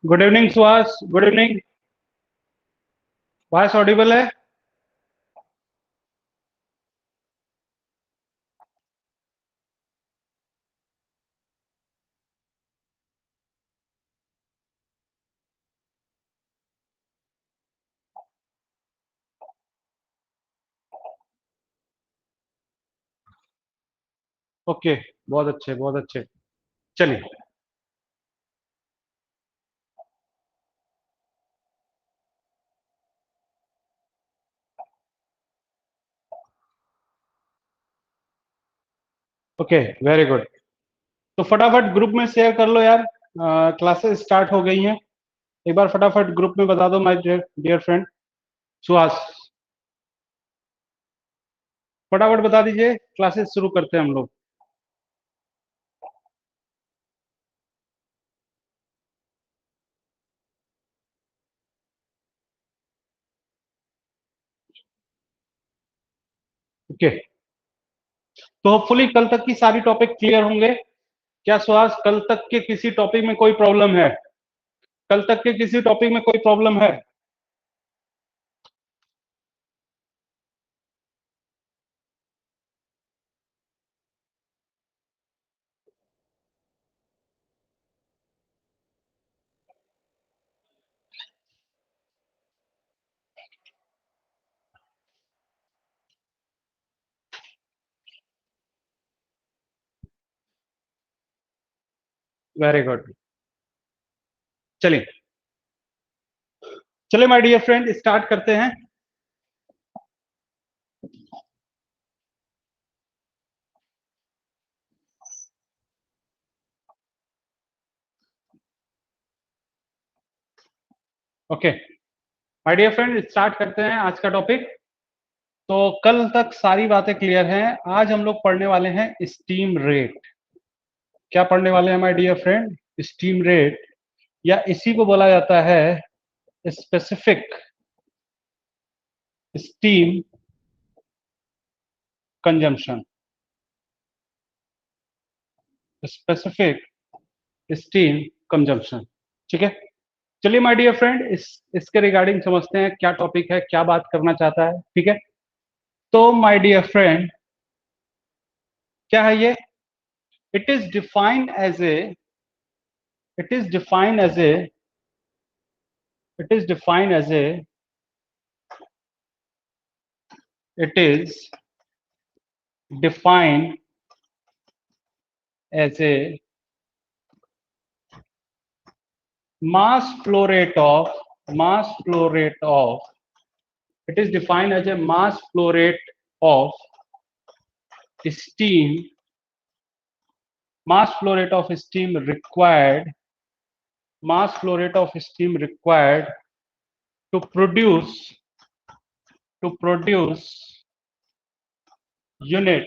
Good evening Suhas, good evening. Voice Audible है? Okay, बहुत अच्छे, बहुत अच्छे। चलिए। Okay, very good. तो फटाफट ग्रुप में शेयर कर लो यार। क्लासेस स्टार्ट हो गई हैं। एक बार फटाफट ग्रुप में बता दो माय डियर फ्रेंड। सुहास, फटाफट बता दीजिए, क्लासेस शुरू करते हैं हम लोग। ओके, तो होपफुली कल तक की सारी टॉपिक क्लियर होंगे। क्या सुहास, कल तक के किसी टॉपिक में कोई प्रॉब्लम है? कल तक के किसी टॉपिक में कोई प्रॉब्लम है? Very good. चलिए, चलिए माय डियर फ्रेंड, स्टार्ट करते हैं। Okay my dear friend, start करते हैं आज का टॉपिक। तो कल तक सारी बातें क्लियर हैं। आज हम लोग पढ़ने वाले हैं स्टीम रेट। क्या पढ़ने वाले हैं my dear friend? Steam rate, या इसी को बोला जाता है specific steam consumption. Specific steam consumption. ठीक है। चलिए माय डियर फ्रेंड, इसके रिगार्डिंग समझते हैं क्या टॉपिक है, क्या बात करना चाहता है। ठीक है। तो माय डियर फ्रेंड, क्या है ये? It is defined as a it is defined as a it is defined as a it is defined as a mass flow rate of mass flow rate of it is defined as a mass flow rate of steam mass flow rate of steam required mass flow rate of steam required to produce unit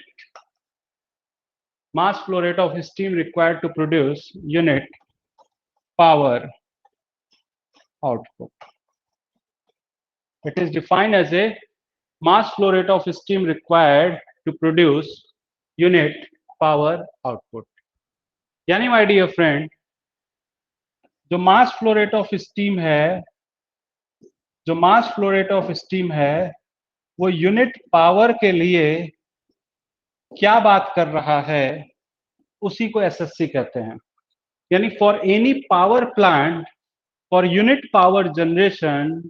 mass flow rate of steam required to produce unit power output. It is defined as a mass flow rate of steam required to produce unit power output. यानी my dear friend, जो मास flow rate of steam है जो मास flow rate of steam है वो unit power के लिए क्या बात कर रहा है, उसी को एसएससी कहते हैं। यानी for any power plant, for unit power generation,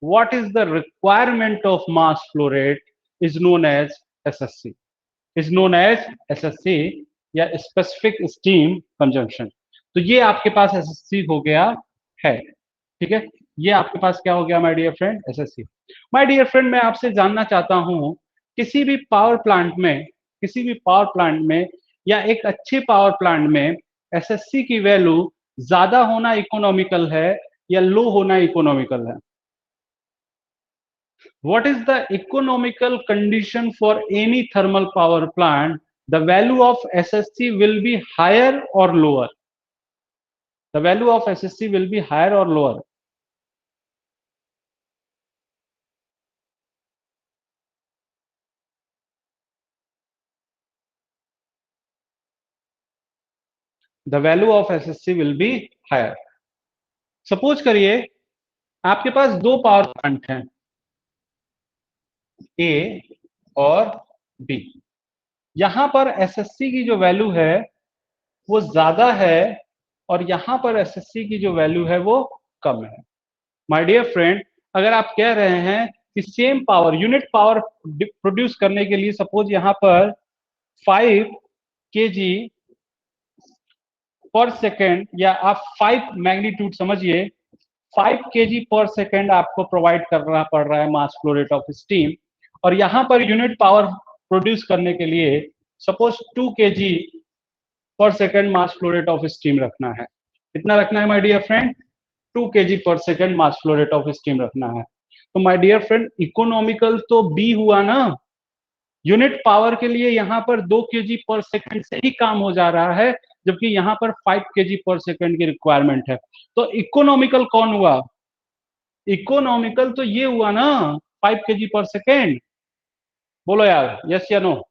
what is the requirement of mass flow rate is known as SSC, is known as SSC या स्पेसिफिक स्टीम कंजम्पशन। तो ये आपके पास एसएससी हो गया है। ठीक है, ये आपके पास क्या हो गया my dear friend? SSC. My dear friend, मैं आपसे जानना चाहता हूं, किसी भी पावर प्लांट में किसी भी पावर प्लांट में या एक अच्छे पावर प्लांट में एसएससी की वैल्यू ज्यादा होना इकोनॉमिकल है या लो होना इकोनॉमिकल है? What is the economical condition for any thermal power plant? The value of SSC will be higher or lower? The value of SSC will be higher or lower? The value of SSC will be higher. Suppose करिए आपके पास दो power plant हैं, ए और B. यहां पर SSC की जो value है वो ज्यादा है और यहां पर एसएससी की जो वैल्यू है वो कम है। माय डियर फ्रेंड, अगर आप कह रहे हैं कि same power, unit power produce करने के लिए सपोज यहां पर 5 kg पर सेकेंड, या आप 5 मैग्नीट्यूड समझिए, 5 kg पर सेकेंड आपको प्रोवाइड करना पड़ रहा है मास फ्लो रेट ऑफ स्टीम, और यहां पर यूनिट पावर प्रोड्यूस करने के लिए सपोज 2 kg पर second mass flow rate of steam रखना है। कितना रखना है माय डियर फ्रेंड? 2 kg पर second mass flow rate of steam रखना है। तो माय डियर फ्रेंड, इकोनॉमिकल तो बी हुआ ना। यूनिट पावर के लिए यहाँ पर 2 kg पर सेकेंड से ही काम हो जा रहा है, जबकि यहाँ पर 5 kg पर सेकेंड की रिक्वायरमेंट है। तो इकोनॉमिकल कौन हुआ? इकोनॉमिकल तो ये हुआ ना, 5 kg पर सेकेंड। बोलो यार, यस या नो?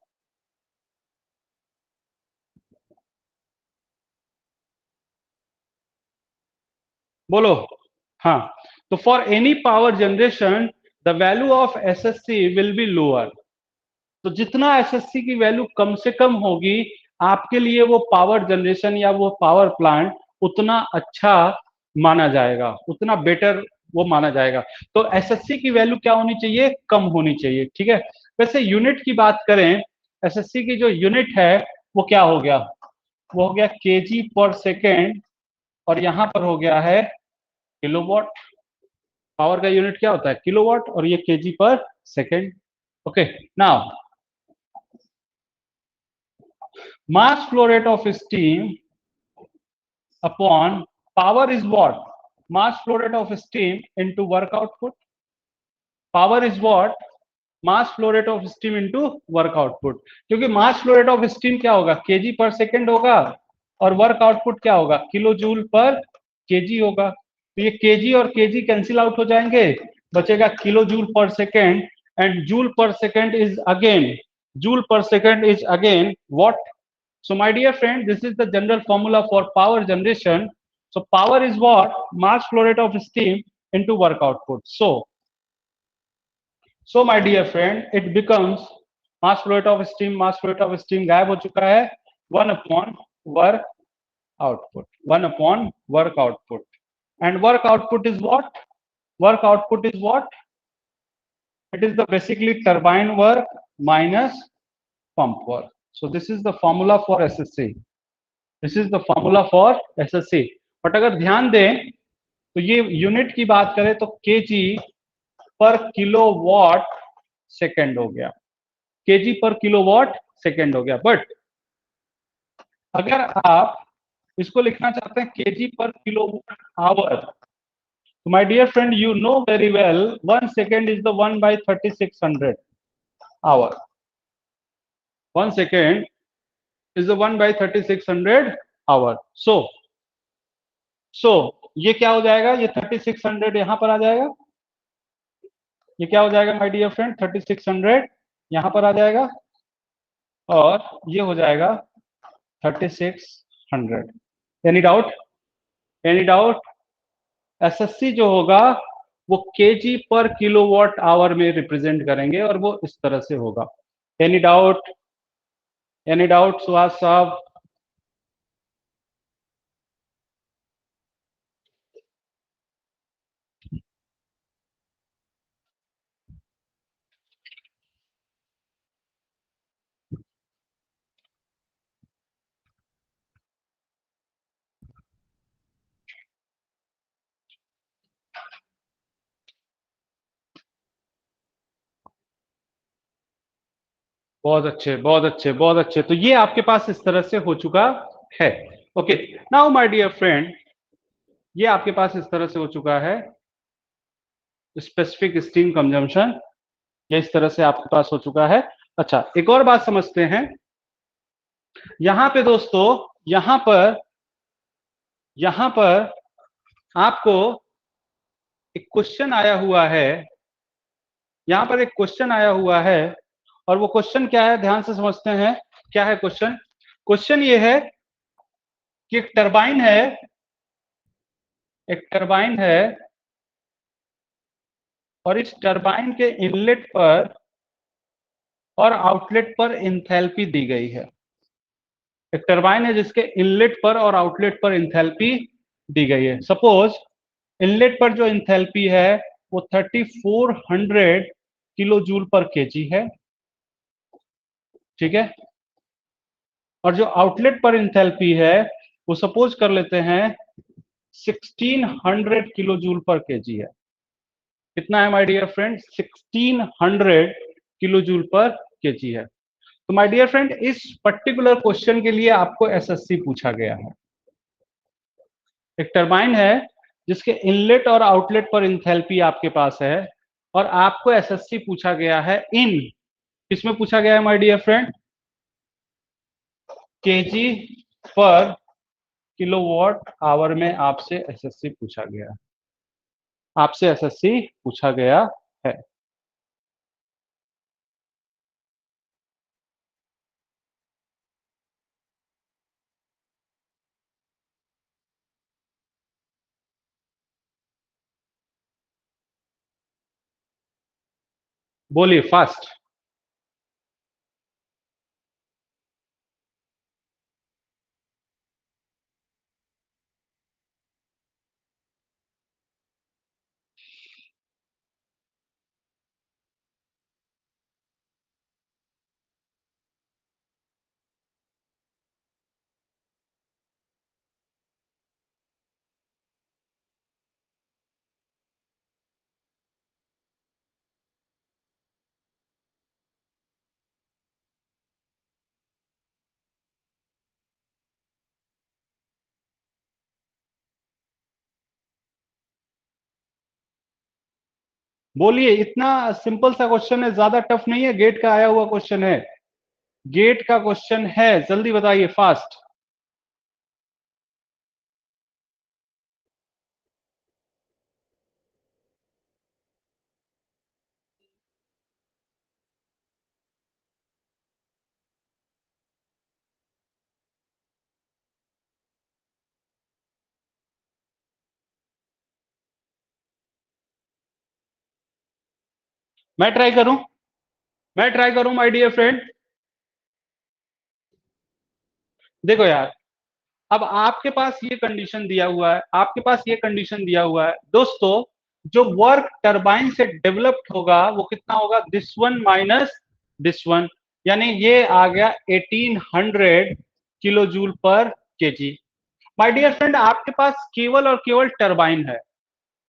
बोलो। हाँ, तो for any power generation the value of SSC will be lower. तो जितना एसएससी की वैल्यू कम से कम होगी, आपके लिए वो पावर जनरेशन या वो पावर प्लांट उतना अच्छा माना जाएगा, उतना बेटर वो माना जाएगा। तो एसएससी की वैल्यू क्या होनी चाहिए? कम होनी चाहिए, ठीक है। वैसे यूनिट की बात करें, एसएससी की जो यूनिट है वो क्या हो गया? वो हो गया केजी पर सेकेंड, और यहां पर हो गया है किलोवाट। पावर का यूनिट क्या होता है? किलोवाट, और ये केजी पर second. Okay, now mass flow rate of steam upon power is what? Mass flow rate of steam into work output. Power is what? Mass flow rate of steam into work output. क्योंकि mass flow rate of steam क्या होगा? KG पर second होगा, और work output क्या होगा? Kilo joule पर KG होगा। तो ये केजी और केजी कैंसिल आउट हो जाएंगे, बचेगा किलो जूल पर सेकेंड। एंड जूल पर सेकेंड इज अगेन, जूल पर second is again what? So my dear friend, this is the general formula for power generation. So power is what? Mass flow rate of steam into work output. So my dear friend, it becomes mass flow rate of steam, mass flow rate of steam गायब हो चुका है, 1 upon work output, 1 upon work output. And work output is what? Work output is what? It is the basically turbine work minus pump work. So this is the formula for SSC. This is the formula for SSC. But अगर ध्यान दें तो ये unit की बात करें तो KG पर किलोवाट सेकेंड हो गया, केजी पर किलोवाट सेकेंड हो गया। बट अगर आप इसको लिखना चाहते हैं केजी पर किलोवाट आवर, तो my dear friend, you know very well 1 second is the 1/3600 hour. 1 second is the 1/3600 hour. So ये क्या हो जाएगा? ये 3600 यहां पर आ जाएगा। ये क्या हो जाएगा माय डियर फ्रेंड? 3600 यहां पर आ जाएगा, और ये हो जाएगा 3600। Any doubt? Any doubt? SSC जो होगा वो केजी पर किलोवाट आवर में रिप्रेजेंट करेंगे, और वो इस तरह से होगा। Any doubt? Any doubt Suhas साहब? बहुत अच्छे, बहुत अच्छे, बहुत अच्छे। तो ये आपके पास इस तरह से हो चुका है। Okay, now my dear friend, ये आपके पास इस तरह से हो चुका है स्पेसिफिक स्टीम कंजम्पशन, ये इस तरह से आपके पास हो चुका है। अच्छा, एक और बात समझते हैं। यहां पे दोस्तों, यहां पर आपको एक क्वेश्चन आया हुआ है, यहां पर एक क्वेश्चन आया हुआ है, और वो क्वेश्चन क्या है? ध्यान से समझते हैं। क्या है क्वेश्चन? क्वेश्चन ये है कि एक टरबाइन है, एक टरबाइन है और इस टरबाइन के इनलेट पर और आउटलेट पर इंथैल्पी दी गई है। एक टरबाइन है जिसके इनलेट पर और आउटलेट पर इंथैल्पी दी गई है। सपोज इनलेट पर जो इंथैल्पी है वो 3400 किलो जूल पर केजी है, ठीक है। और जो आउटलेट पर इंथैल्पी है वो सपोज कर लेते हैं 1600 किलो जूल पर केजी है। कितना है my dear friend? 1600 kilo joule पर केजी है। तो माय डियर फ्रेंड, इस पर्टिकुलर क्वेश्चन के लिए आपको एसएससी पूछा गया है। एक टरबाइन है जिसके इनलेट और आउटलेट पर इंथैल्पी आपके पास है और आपको एसएससी पूछा गया है इन, किसमें पूछा गया है माय डियर फ्रेंड? केजी पर किलोवाट आवर में आपसे एसएससी पूछा गया है। आपसे एसएससी पूछा गया है। बोलिए फास्ट। बोलिए, इतना सिंपल सा क्वेश्चन है, ज्यादा टफ नहीं है, गेट का आया हुआ क्वेश्चन है। गेट का क्वेश्चन है, जल्दी बताइए फास्ट। मैं ट्राई करूं? मैं ट्राई करूं माय डियर फ्रेंड? देखो यार, अब आपके पास ये कंडीशन दिया हुआ है, आपके पास ये कंडीशन दिया हुआ है दोस्तों, जो वर्क टरबाइन से डेवलप्ड होगा वो कितना होगा? This one minus this one, यानी ये आ गया 1800 किलो जूल पर केजी। माय डियर फ्रेंड, आपके पास केवल और केवल टरबाइन है,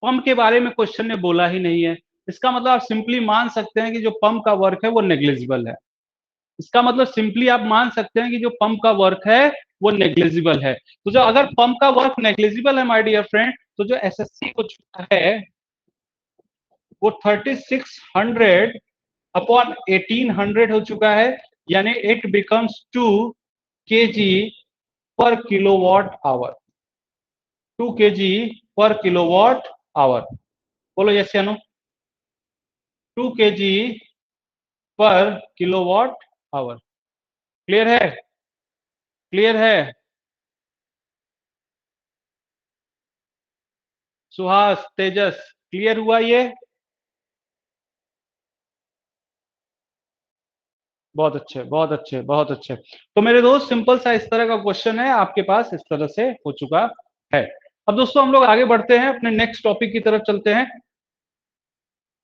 पंप के बारे में क्वेश्चन ने बोला ही नहीं है। इसका मतलब आप सिंपली मान सकते हैं कि जो पंप का वर्क है वो नेग्लिजिबल है। इसका मतलब सिंपली आप मान सकते हैं कि जो पंप का वर्क है वो नेग्लिजिबल है। तो जो अगर पंप का वर्क नेग्लिजिबल है माय डियर फ्रेंड, तो जो एसएससी को छूटा है वो 3600 अपॉन 1800 हो चुका है, यानी इट बिकम्स 2 kg पर किलोवाट आवर। 2 kg पर किलोवाट आवर। बोलो यस या नो? 2 kg पर किलोवाट आवर। क्लियर है? क्लियर है? सुहास, तेजस, क्लियर हुआ ये? बहुत अच्छे, बहुत अच्छे, बहुत अच्छे। तो मेरे दोस्त, सिंपल सा इस तरह का क्वेश्चन है आपके पास, इस तरह से हो चुका है। अब दोस्तों हम लोग आगे बढ़ते हैं, अपने नेक्स्ट टॉपिक की तरफ चलते हैं।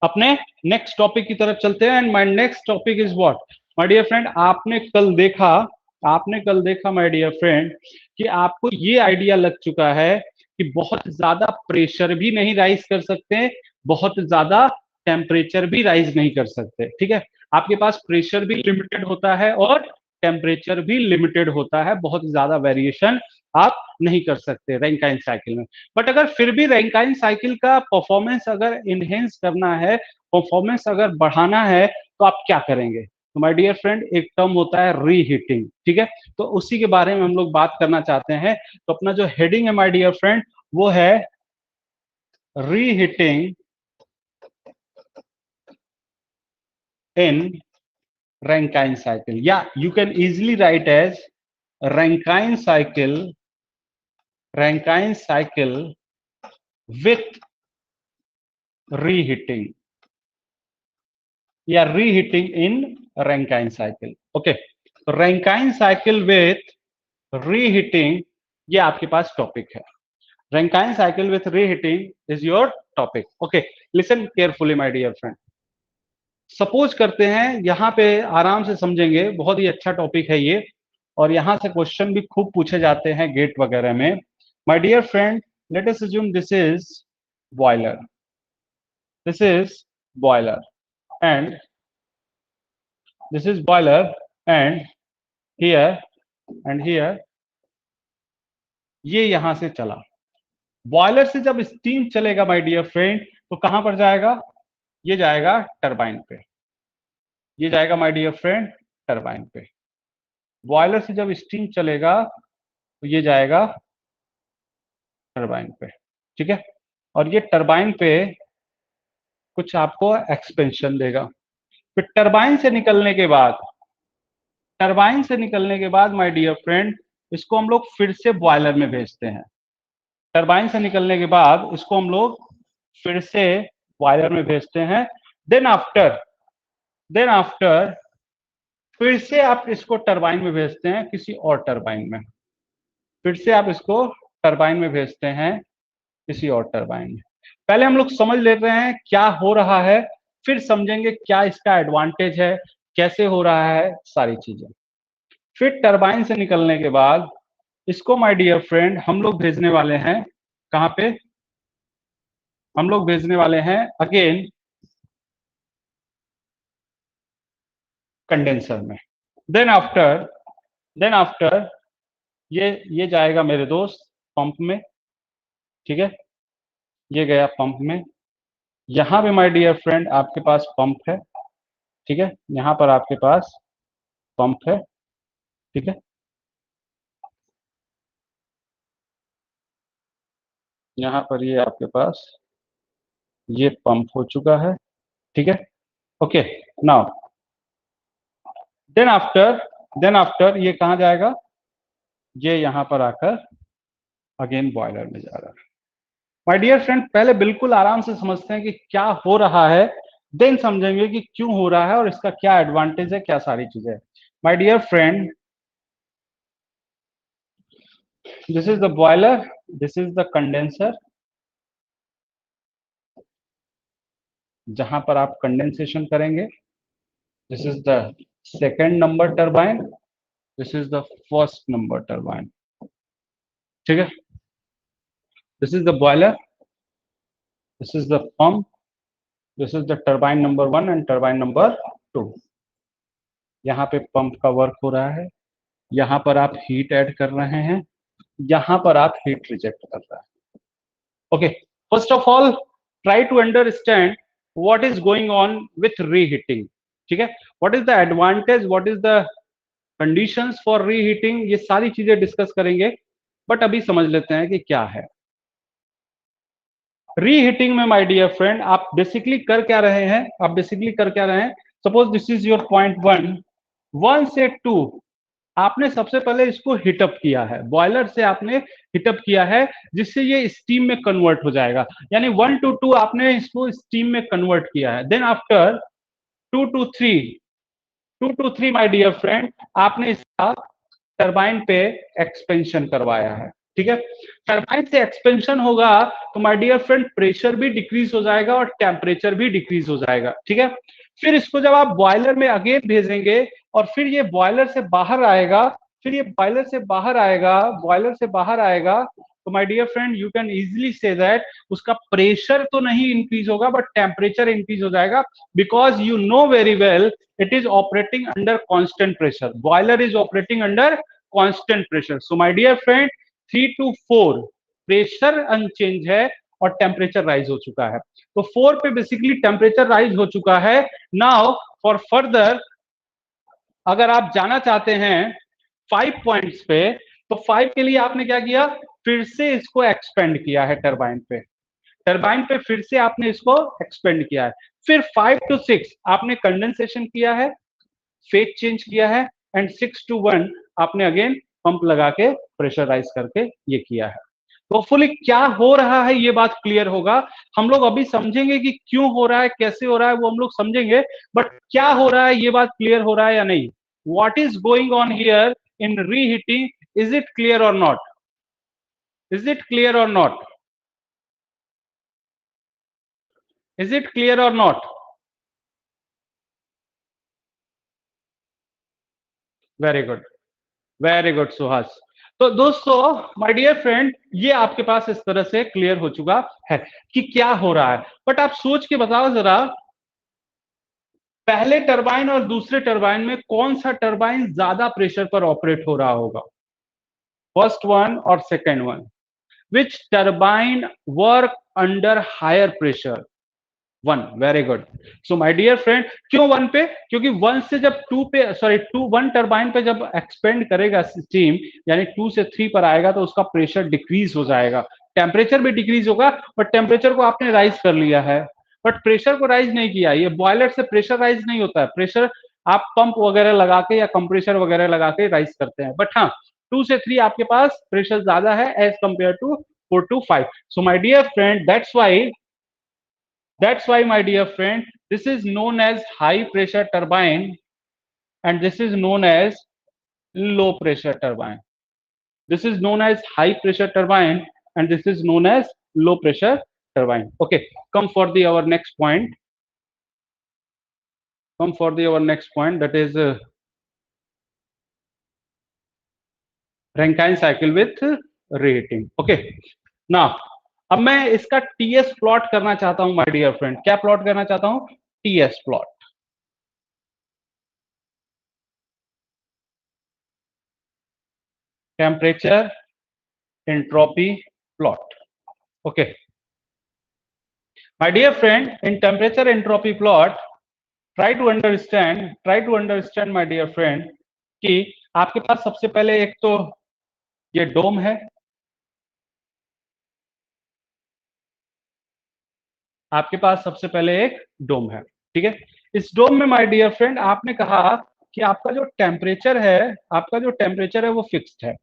अपने नेक्स्ट टॉपिक की तरफ चलते हैं, and my next topic is what my dear friend? आपने कल देखा माय डियर फ्रेंड कि आपको ये आइडिया लग चुका है कि बहुत ज्यादा प्रेशर भी नहीं राइज कर सकते, बहुत ज्यादा टेम्परेचर भी राइज नहीं कर सकते, ठीक है। आपके पास प्रेशर भी लिमिटेड होता है और टेम्परेचर भी लिमिटेड होता है, बहुत ज्यादा वेरिएशन आप नहीं कर सकते रैंकाइन साइकिल में। बट अगर फिर भी रैंकाइन साइकिल का परफॉर्मेंस अगर इनहेंस करना है, परफॉर्मेंस अगर बढ़ाना है, तो आप क्या करेंगे? तो माय डियर फ्रेंड, एक टर्म होता है रीहीटिंग, ठीक है। तो उसी के बारे में हम लोग बात करना चाहते हैं। तो अपना जो हेडिंग है माय डियर फ्रेंड, वो है रीहीटिंग इन रैंकाइन साइकिल, या you can easily write as Rankine cycle, Rankine cycle with reheating या reheating in Rankine cycle. Okay, तो रैंकाइन साइकिल विथ रीहीटिंग, ये आपके पास टॉपिक है। Rankine cycle with reheating is your topic. Okay, listen carefully my dear friend. Suppose करते हैं, यहां पे आराम से समझेंगे, बहुत ही अच्छा टॉपिक है ये, और यहां से क्वेश्चन भी खूब पूछे जाते हैं गेट वगैरह में। My dear friend, let us assume this is boiler, this is boiler and this is boiler and here and here, ये यहां से चला। बॉयलर से जब स्टीम चलेगा माय डियर फ्रेंड, तो कहां पर जाएगा? ये जाएगा टरबाइन पे, ये जाएगा माय डियर फ्रेंड टरबाइन पे। बॉयलर से जब स्टीम चलेगा तो ये जाएगा टरबाइन पे, ठीक है। और ये टरबाइन पे कुछ आपको एक्सपेंशन देगा। फिर टरबाइन से निकलने के बाद, टरबाइन से निकलने के बाद माय डियर फ्रेंड, इसको हम लोग फिर से बॉयलर में भेजते हैं। टरबाइन से निकलने के बाद इसको हम लोग फिर से बॉयलर में भेजते हैं। देन आफ्टर फिर से आप इसको टरबाइन में भेजते हैं किसी और टरबाइन में, फिर से आप इसको टरबाइन में भेजते हैं किसी और टरबाइन में। पहले हम लोग समझ लेते हैं क्या हो रहा है, फिर समझेंगे क्या इसका एडवांटेज है, कैसे हो रहा है, सारी चीजें। फिर टरबाइन से निकलने के बाद इसको माय डियर फ्रेंड हम लोग भेजने वाले हैं कहां पे? हम लोग भेजने वाले हैं अगेन कंडेंसर में। देन आफ्टर ये जाएगा मेरे दोस्त पंप में, ठीक है। ये गया पंप में। यहां पे माय डियर फ्रेंड आपके पास पंप है, ठीक है। यहां पर आपके पास पंप है, ठीक है। यहां पर ये आपके पास ये पंप हो चुका है, ठीक है। ओके, नाउ देन आफ्टर ये कहां जाएगा? ये यहां पर आकर अगेन बॉयलर में जा रहा है। माय डियर फ्रेंड, पहले बिल्कुल आराम से समझते हैं कि क्या हो रहा है, देन समझेंगे कि क्यों हो रहा है और इसका क्या एडवांटेज है, क्या सारी चीजें। My dear friend, this is the boiler, this is the condenser, जहां पर आप कंडेंसेशन करेंगे। This is the second number turbine, this is the first number turbine, ठीक है। This is the boiler, this is the pump, this is the turbine number 1 and turbine number 2। यहाँ पे pump का work हो रहा है, यहाँ पर आप हीट ऐड कर रहे हैं, यहाँ पर आप हीट रिजेक्ट कर रहे हैं। Okay, first of all try to understand what is going on with reheating, ठीक है। What is the advantage, what is the conditions for reheating, ये सारी चीजें डिस्कस करेंगे। बट अभी समझ लेते हैं कि क्या है रीहीटिंग में। माय डियर फ्रेंड, आप बेसिकली कर क्या रहे हैं? आप बेसिकली कर क्या रहे हैं? Suppose this is your point 1 से 2, आपने सबसे पहले इसको हीटअप किया है, बॉयलर से आपने हीटअप किया है, जिससे ये स्टीम में कन्वर्ट हो जाएगा। यानी 1 to 2 आपने इसको स्टीम में कन्वर्ट किया है। Then after 2 to 3 my dear friend, आपने इसका टरबाइन पे एक्सपेंशन करवाया है, ठीक है। टरबाइन से एक्सपेंशन होगा तो माय डियर फ्रेंड प्रेशर भी डिक्रीज हो जाएगा और टेम्परेचर भी डिक्रीज हो जाएगा, ठीक है। फिर इसको जब आप बॉयलर में अगेन भेजेंगे और फिर ये बॉयलर से बाहर आएगा, फिर ये बॉयलर से बाहर आएगा, बॉयलर से बाहर आएगा, तो my dear friend you can easily say that उसका प्रेशर तो नहीं इंक्रीज होगा बट टेम्परेचर इंक्रीज हो जाएगा, because you know very well it is operating under constant pressure, boiler is operating under constant pressure. So my dear friend, 3 to 4 pressure unchange है और temperature rise हो चुका है। तो 4 पे बेसिकली टेम्परेचर राइज हो चुका है। नाउ फॉर फर्दर अगर आप जाना चाहते हैं 5 पॉइंट्स पे, तो 5 के लिए आपने क्या किया? फिर से इसको एक्सपेंड किया है टरबाइन पे, टरबाइन पे फिर से आपने इसको एक्सपेंड किया है। फिर 5 to 6 आपने कंडेंसेशन किया है, फेज चेंज किया है, एंड 6 to 1 आपने अगेन पंप लगा के प्रेशराइज करके ये किया है। होपफुली क्या हो रहा है ये बात क्लियर होगा। हम लोग अभी समझेंगे कि क्यों हो रहा है, कैसे हो रहा है, वो हम लोग समझेंगे, बट क्या हो रहा है ये बात क्लियर हो रहा है या नहीं? What is going on here in reheating, is it clear और नॉट? इज इट क्लियर और नॉट? इज इट क्लियर और not? Very good, very good Suhas. तो दोस्तों, माय डियर फ्रेंड, ये आपके पास इस तरह से क्लियर हो चुका है कि क्या हो रहा है। बट आप सोच के बताओ जरा, पहले टरबाइन और दूसरे टरबाइन में कौन सा टरबाइन ज्यादा प्रेशर पर ऑपरेट हो रहा होगा? फर्स्ट वन और second one? Which turbine work under higher pressure? One. Very good. So my dear friend, क्यों वन पे? क्योंकि वन से जब टू पे, सॉरी टू, वन टरबाइन पे जब एक्सपेंड करेगा स्टीम, यानी टू से थ्री पर आएगा तो उसका प्रेशर डिक्रीज हो जाएगा, टेम्परेचर भी डिक्रीज होगा। बट टेम्परेचर को आपने राइज कर लिया है, बट प्रेशर को राइज नहीं किया। ये बॉयलर से प्रेशर राइज नहीं होता है, प्रेशर आप पंप वगैरह लगा के या कंप्रेसर वगैरह लगा के राइज करते हैं। बट हाँ, टू से थ्री आपके पास प्रेशर ज्यादा है as compare to four to five. So my dear friend, that's why, my dear friend, this is known as high pressure turbine and this is known as low pressure turbine. This is known as high pressure turbine and this is known as low pressure turbine. Okay, come for the our next point. Come for the our next point, that is Rankine cycle with reheating. Okay, now अब मैं इसका TS plot करना चाहता हूं my dear friend. क्या plot करना चाहता हूं? TS plot, temperature entropy plot. Okay my dear friend, in temperature entropy plot, try to understand my dear friend कि आपके पास सबसे पहले एक तो ये डोम है, आपके पास सबसे पहले एक डोम है, ठीक है। इस डोम में माय डियर फ्रेंड आपने कहा कि आपका जो टेम्परेचर है, आपका जो टेम्परेचर है वो फिक्स्ड है।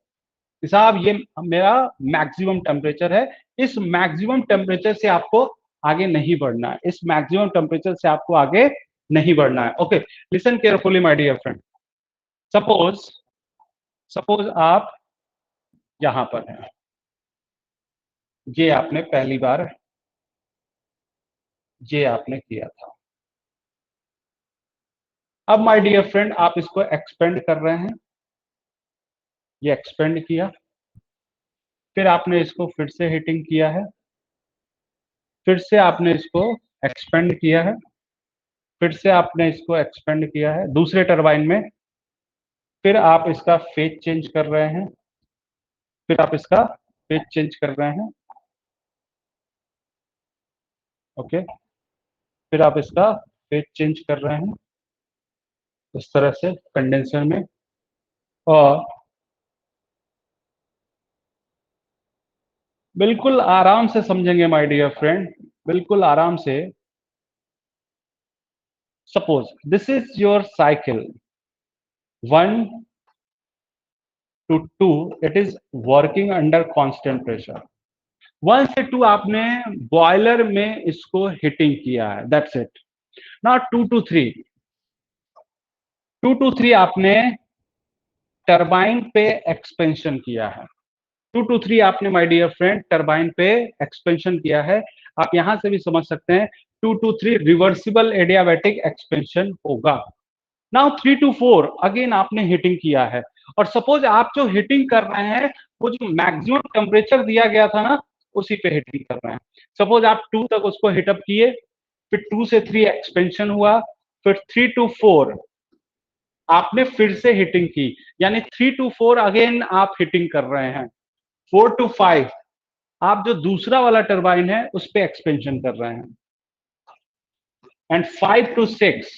साहब ये मेरा मैक्सिमम टेम्परेचर है, इस मैक्सिमम टेम्परेचर से आपको आगे नहीं बढ़ना है, इस मैक्सिमम टेम्परेचर से आपको आगे नहीं बढ़ना है। Okay, listen carefully my dear friend. Suppose suppose आप यहां पर हैं, ये आपने पहली बार ये आपने किया था। अब माय डियर फ्रेंड आप इसको एक्सपेंड कर रहे हैं, ये एक्सपेंड किया, फिर आपने इसको फिर से हीटिंग किया है, फिर से आपने इसको एक्सपेंड किया है, फिर से आपने इसको एक्सपेंड किया है दूसरे टरबाइन में, फिर आप इसका फेज चेंज कर रहे हैं, फिर आप इसका फेज चेंज कर रहे हैं। ओके, फिर आप इसका फेज चेंज कर रहे हैं इस तरह से कंडेंसर में। और बिल्कुल आराम से समझेंगे माय डियर फ्रेंड, बिल्कुल आराम से। Suppose this is your cycle 1 to 2, it is working under constant pressure. 1 से 2 आपने बॉयलर में इसको हीटिंग किया है, दैट्स इट। ना 2 to 3 आपने टरबाइन पे एक्सपेंशन किया है, 2 to 3 आपने माय डियर फ्रेंड टरबाइन पे एक्सपेंशन किया है। आप यहां से भी समझ सकते हैं 2 to 3 रिवर्सिबल एडियाबैटिक एक्सपेंशन होगा। नाउ 3 to 4 अगेन आपने हीटिंग किया है, और सपोज आप जो हीटिंग कर रहे हैं वो जो मैक्सिमम टेम्परेचर दिया गया था ना, उसी पे हीटिंग कर रहे हैं। सपोज आप 2 तक उसको हीटअप किए, फिर 2 से 3 एक्सपेंशन हुआ, फिर 3 to 4 आपने फिर से हीटिंग की, यानी 3 to 4 अगेन आप हीटिंग कर रहे हैं। 4 to 5 आप जो दूसरा वाला टरबाइन है उस पे एक्सपेंशन कर रहे हैं, एंड 5 to 6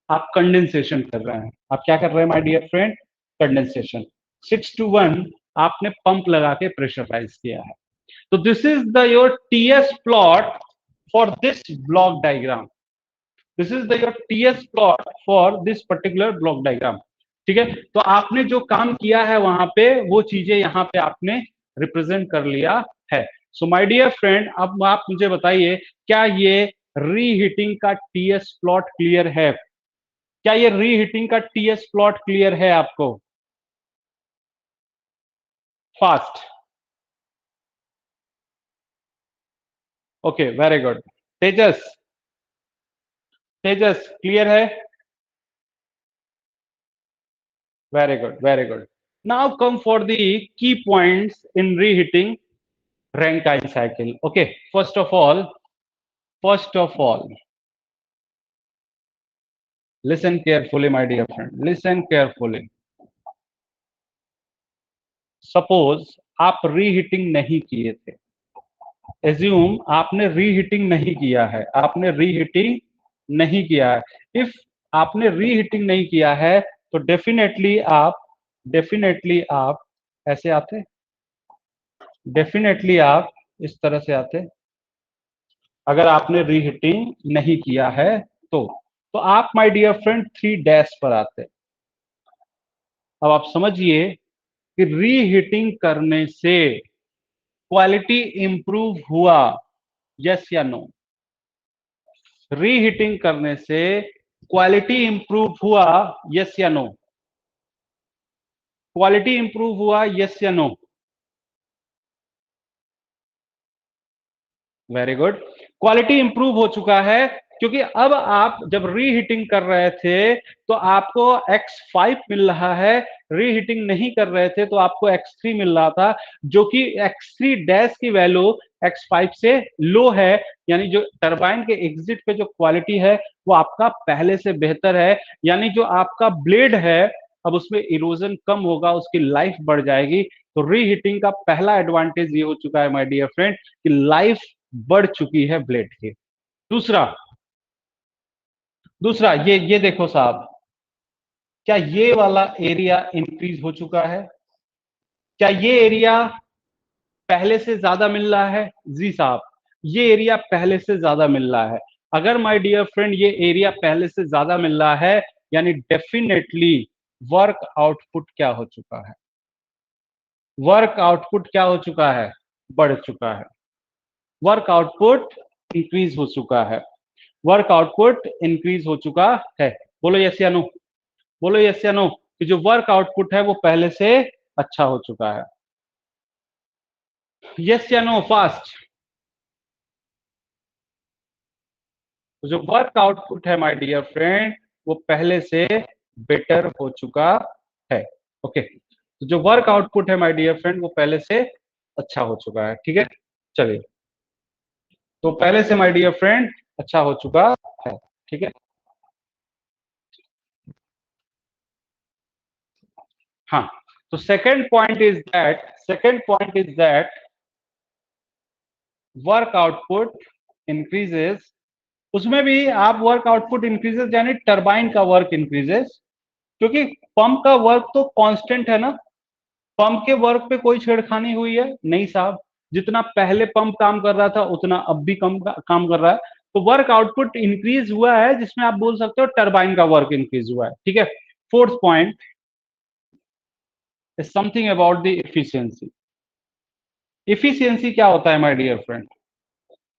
आप कंडेंसेशन कर रहे हैं। आप क्या कर रहे हैं my dear friend? Condensation. 6 to 1 आपने पंप लगा के प्रेशराइज किया है। तो this is the your TS plot for this block diagram. This is the your TS plot for this particular block diagram, ठीक है। तो आपने जो काम किया है वहां पे वो चीजें यहाँ पे आपने रिप्रेजेंट कर लिया है। सो माय डियर फ्रेंड, अब आप मुझे बताइए, क्या ये रीहीटिंग का टीएस प्लॉट क्लियर है? क्या ये रीहीटिंग का टीएस प्लॉट क्लियर है आपको? Fast. Okay, very good. Tejas, Tejas clear है? Very good, very good. Now come for the key points in reheating Rankine cycle. Okay, first of all, listen carefully, my dear friend. Listen carefully. Suppose आप reheating नहीं किए थे, assume आपने reheating नहीं किया है, आपने रीहीटिंग नहीं किया है। इफ आपने रीहीटिंग नहीं किया है तो डेफिनेटली आप ऐसे आते, डेफिनेटली आप इस तरह से आते। अगर आपने रीहीटिंग नहीं किया है तो आप माय डियर फ्रेंड 3 डैश पर आते। अब आप समझिए कि रीहीटिंग करने से क्वालिटी इंप्रूव हुआ, यस या नो? रीहीटिंग करने से क्वालिटी इंप्रूव हुआ, यस या नो? क्वालिटी इंप्रूव हुआ, यस या no? Very good. Quality improve हो चुका है, क्योंकि अब आप जब रीहीटिंग कर रहे थे तो आपको X5 मिल रहा है, रीहीटिंग नहीं कर रहे थे तो आपको X3 मिल रहा था, जो कि X3 डैश की वैल्यू X5 से लो है। यानी जो टरबाइन के एग्जिट पे जो क्वालिटी है वो आपका पहले से बेहतर है। यानी जो आपका ब्लेड है अब उसमें इरोजन कम होगा, उसकी लाइफ बढ़ जाएगी। तो रीहीटिंग का पहला एडवांटेज ये हो चुका है माय डियर फ्रेंड कि लाइफ बढ़ चुकी है ब्लेड की। दूसरा, दूसरा ये देखो साहब, क्या ये वाला एरिया इंक्रीज हो चुका है? क्या ये एरिया पहले से ज्यादा मिल रहा है? जी साहब, ये एरिया पहले से ज्यादा मिल रहा है। अगर माय डियर फ्रेंड ये एरिया पहले से ज्यादा मिल रहा है, यानी डेफिनेटली वर्क आउटपुट क्या हो चुका है? वर्क आउटपुट क्या हो चुका है? बढ़ चुका है। वर्क आउटपुट इंक्रीज हो चुका है। वर्क आउटपुट इंक्रीज हो चुका है। बोलो यस या नो? बोलो यस या नो कि जो वर्क आउटपुट है वो पहले से अच्छा हो चुका है। यस या नो फास्ट? तो जो वर्क आउटपुट है माय डियर फ्रेंड वो पहले से बेटर हो चुका है। ओके, तो जो वर्क आउटपुट है माय डियर फ्रेंड वो पहले से अच्छा हो चुका है। ठीक है, चलिए, तो पहले से माय डियर फ्रेंड अच्छा हो चुका है। ठीक है, हाँ। तो second point is that work output increases. उसमें भी आप वर्क आउटपुट इंक्रीजेस यानी टरबाइन का वर्क इंक्रीजेस, क्योंकि पंप का वर्क तो कांस्टेंट है ना। पंप के वर्क पे कोई छेड़खानी हुई है नहीं साहब। जितना पहले पंप काम कर रहा था उतना अब भी काम कर रहा है। तो वर्क आउटपुट इंक्रीज हुआ है, जिसमें आप बोल सकते हो टरबाइन का वर्क इंक्रीज हुआ है। ठीक है, fourth point is something about the efficiency. Efficiency क्या होता है माय डियर फ्रेंड?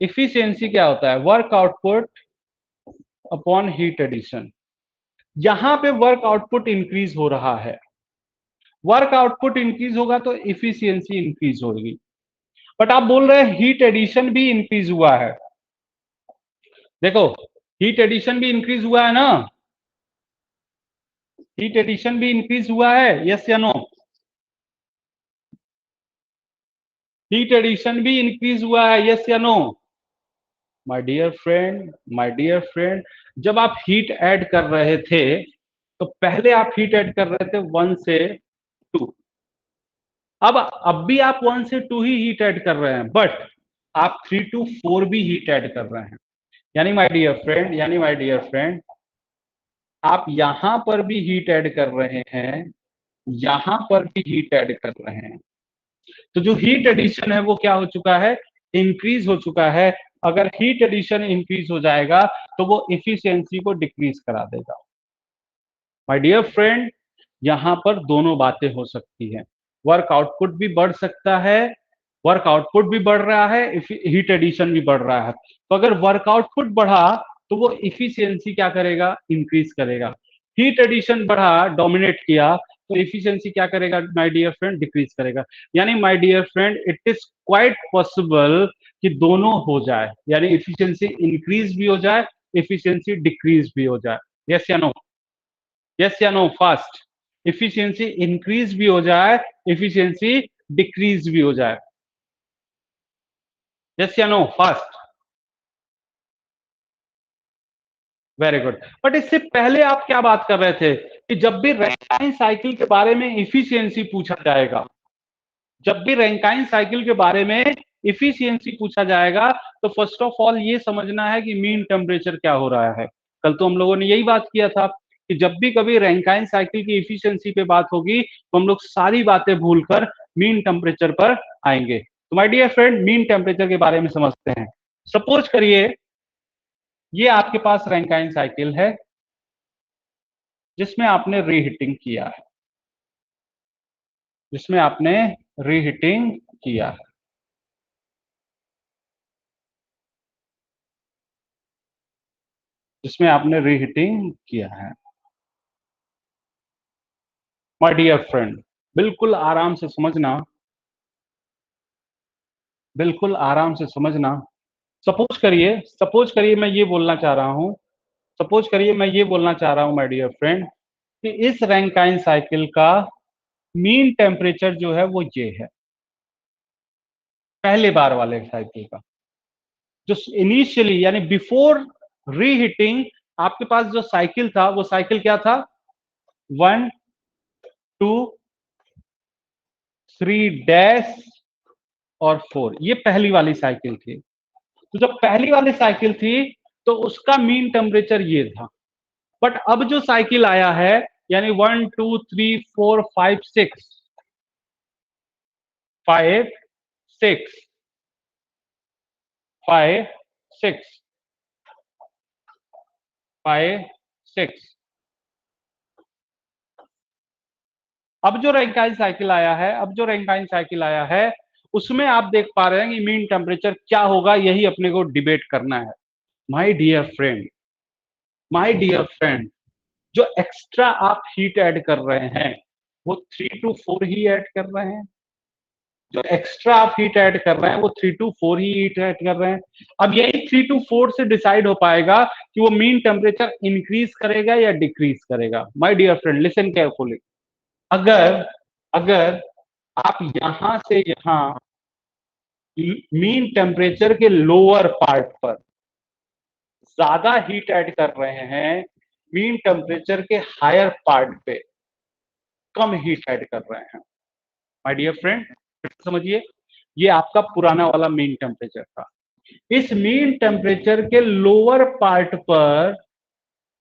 इफिशियंसी क्या होता है? Work output upon heat addition. यहां पे वर्क आउटपुट इंक्रीज हो रहा है। वर्क आउटपुट इंक्रीज होगा तो इफिशियंसी इंक्रीज होगी। बट आप बोल रहे हैं हीट एडिशन भी इंक्रीज हुआ है। देखो, हीट एडिशन भी इंक्रीज हुआ है ना? हीट एडिशन भी इंक्रीज हुआ है, यस या नो? हीट एडिशन भी इंक्रीज हुआ है, यस या नो? माय डियर फ्रेंड, जब आप हीट ऐड कर रहे थे तो पहले आप हीट ऐड कर रहे थे 1 से 2। अब भी आप 1 से 2 ही हीट ऐड कर रहे हैं, बट आप 3 to 4 भी हीट ऐड कर रहे हैं। यानी माय डियर फ्रेंड आप यहां पर भी हीट ऐड कर रहे हैं, यहां पर भी हीट ऐड कर रहे हैं। तो जो हीट एडिशन है वो क्या हो चुका है? इंक्रीज हो चुका है। अगर हीट एडिशन इंक्रीज हो जाएगा तो वो इफिशियंसी को डिक्रीज करा देगा। माय डियर फ्रेंड, यहां पर दोनों बातें हो सकती हैं। वर्क आउटपुट भी बढ़ सकता है वर्क आउटपुट भी बढ़ रहा है, हीट एडिशन भी बढ़ रहा है। तो अगर वर्क आउटपुट बढ़ा तो वो इफिशियंसी क्या करेगा, इंक्रीज करेगा। हीट एडिशन बढ़ा, डोमिनेट किया, तो इफिशियंसी क्या करेगा माय डियर फ्रेंड, डिक्रीज करेगा। यानी my dear friend it is quite possible कि दोनों हो जाए, यानी इफिशियंसी इंक्रीज भी हो जाए, इफिशियंसी डिक्रीज भी हो जाए। यस या नो, यस या नो, फास्ट। इफिशियंसी इंक्रीज भी हो जाए, इफिशियंसी डिक्रीज भी हो जाए। यस या no, fast. Very good. But इससे पहले आप क्या बात कर रहे थे कि जब भी रैंकाइन साइकिल के बारे में इफिशियंसी पूछा जाएगा, जब भी रैंकाइन साइकिल के बारे में इफिशियंसी पूछा जाएगा, तो फर्स्ट ऑफ ऑल ये समझना है कि मीन टेम्परेचर क्या हो रहा है। कल तो हम लोगों ने यही बात किया था कि जब भी कभी रैंकाइन साइकिल की इफिशियंसी पे बात होगी तो हम लोग सारी बातें भूलकर मीन टेम्परेचर पर आएंगे। तो my dear friend, mean temperature के बारे में समझते हैं। सपोज करिए ये आपके पास रैंकाइन साइकिल है जिसमें आपने रीहीटिंग किया है, जिसमें आपने रीहीटिंग किया है, जिसमें आपने रीहीटिंग किया है। माय डियर फ्रेंड, बिल्कुल आराम से समझना, बिल्कुल आराम से समझना। सपोज करिए मैं ये बोलना चाह रहा हूं, सपोज करिए मैं ये बोलना चाह रहा हूं माय डियर फ्रेंड कि इस रैंकाइन साइकिल का मीन टेम्परेचर जो है वो ये है, पहले बार वाले साइकिल का। जो इनिशियली यानी बिफोर रीहीटिंग आपके पास जो साइकिल था वो साइकिल क्या था, 1 2 3 और 4, ये पहली वाली साइकिल थी। तो जब पहली वाली साइकिल थी तो उसका मीन टेम्परेचर ये था। बट अब जो साइकिल आया है यानी 1 2 3 4 5 6 5 6 5 6 अब जो रैंकाइन साइकिल आया है, अब जो रैंकाइन साइकिल आया है उसमें आप देख पा रहे हैं कि मीन टेम्परेचर क्या होगा, यही अपने को डिबेट करना है। My dear friend, my dear friend, जो एक्स्ट्रा आप हीट ऐड कर रहे हैं वो 3 to 4 ही ऐड कर रहे हैं। जो एक्स्ट्रा आप हीट ऐड कर रहे हैं वो 3 to 4 ही हीट ऐड कर रहे हैं। अब यही 3 to 4 से डिसाइड हो पाएगा कि वो मीन टेम्परेचर इंक्रीज करेगा या डिक्रीज करेगा। My dear friend listen carefully. अगर अगर आप यहां से यहां मीन टेम्परेचर के लोअर पार्ट पर ज्यादा हीट ऐड कर रहे हैं, मीन टेम्परेचर के हायर पार्ट पे कम हीट ऐड कर रहे हैं। माय डियर फ्रेंड समझिए, ये आपका पुराना वाला मीन टेम्परेचर था। इस मीन टेम्परेचर के लोअर पार्ट पर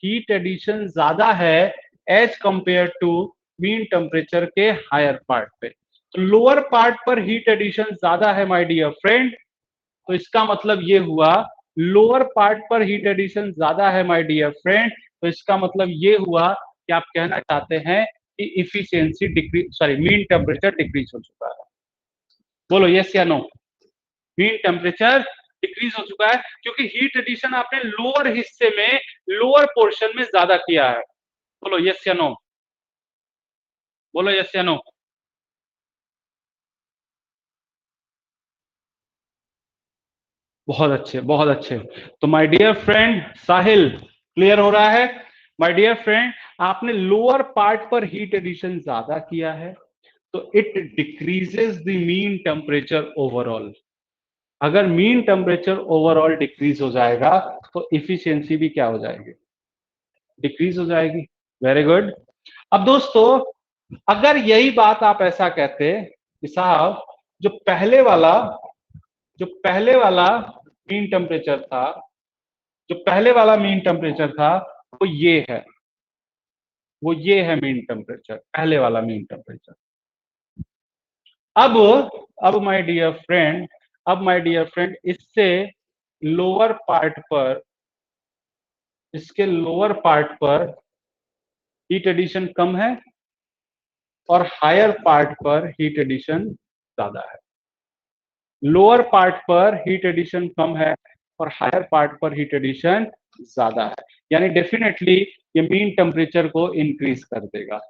हीट एडिशन ज्यादा है as compare to mean temperature के हायर पार्ट पे। तो लोअर पार्ट पर हीट एडिशन ज्यादा है माय डियर फ्रेंड, तो इसका मतलब ये हुआ लोअर पार्ट पर हीट एडिशन ज्यादा है माय डियर फ्रेंड, तो इसका मतलब ये हुआ कि आप कहना चाहते हैं कि efficiency decrease, sorry mean temperature decrease हो चुका है। बोलो यस या नो, मीन टेम्परेचर डिक्रीज हो चुका है क्योंकि हीट एडिशन आपने लोअर हिस्से में, लोअर पोर्शन में ज्यादा किया है। बोलो यस या नो, बोलो यस या नो। बहुत अच्छे, बहुत अच्छे। तो my dear friend Sahil, clear हो रहा है? माय डियर फ्रेंड, आपने लोअर पार्ट पर हीट एडिशन ज्यादा किया है तो it decreases the mean temperature overall. अगर मीन टेम्परेचर ओवरऑल डिक्रीज हो जाएगा तो इफिशियंसी भी क्या हो जाएगी, डिक्रीज हो जाएगी। Very good. अब दोस्तों, अगर यही बात आप ऐसा कहते कि साहब जो पहले वाला जो पहले वाला मीन टेम्परेचर था, जो पहले वाला मीन टेम्परेचर था वो ये है, वो ये है मीन टेम्परेचर, पहले वाला मीन टेम्परेचर। अब अब माय डियर फ्रेंड, अब माय डियर फ्रेंड इससे लोअर पार्ट पर, इसके लोअर पार्ट पर हीट एडिशन कम है और हायर पार्ट पर हीट एडिशन ज्यादा है। लोअर पार्ट पर हीट एडिशन कम है और हायर पार्ट पर हीट एडिशन ज्यादा है, यानी डेफिनेटली ये मीन टेम्परेचर को इंक्रीज कर देगा।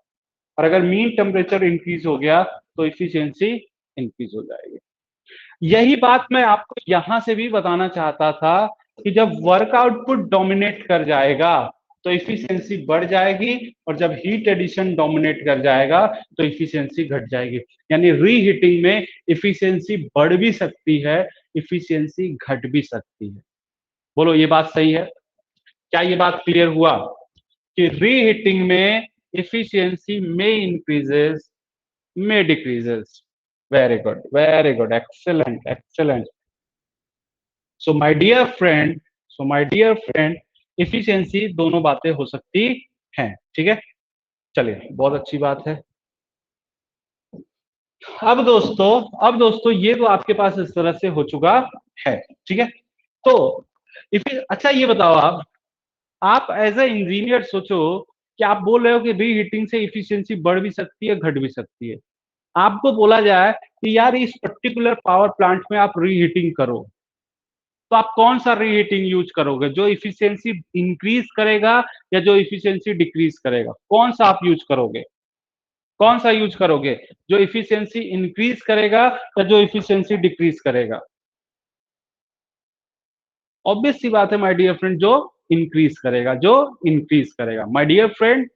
और अगर मीन टेम्परेचर इंक्रीज हो गया तो इफिशियंसी इंक्रीज हो जाएगी। यही बात मैं आपको यहां से भी बताना चाहता था कि जब वर्क आउटपुट डोमिनेट कर जाएगा तो इफिशियंसी बढ़ जाएगी, और जब हीट एडिशन डोमिनेट कर जाएगा तो इफिशियंसी घट जाएगी। यानी रीहीटिंग में इफिशियंसी बढ़ भी सकती है, इफिशियंसी घट भी सकती है। बोलो ये बात सही है? क्या ये बात क्लियर हुआ कि रीहीटिंग में इफिशियंसी में इंक्रीजेस, में decreases? Very good, excellent excellent. So my dear friend, so my dear friend, efficiency दोनों बातें हो सकती हैं। ठीक है, चलिए बहुत अच्छी बात है। अब दोस्तों ये तो आपके पास इस तरह से हो चुका है। ठीक है, तो इफ अच्छा ये बताओ, आप एज ए इंजीनियर सोचो कि आप बोल रहे हो कि रीहीटिंग से इफिशियंसी बढ़ भी सकती है, घट भी सकती है। आपको बोला जाए कि यार इस पर्टिकुलर पावर प्लांट में आप रीहीटिंग करो, तो आप कौन सा रीहीटिंग यूज करोगे, जो इफिशियंसी इंक्रीज करेगा या जो इफिशियंसी डिक्रीज करेगा? कौन सा आप यूज करोगे? कौन सा यूज करोगे, जो इफिशियंसी इंक्रीज करेगा या जो इफिशियंसी डिक्रीज करेगा? ऑब्वियस सी बात है माय डियर फ्रेंड, जो इंक्रीज करेगा, जो इंक्रीज करेगा। माय डियर फ्रेंड,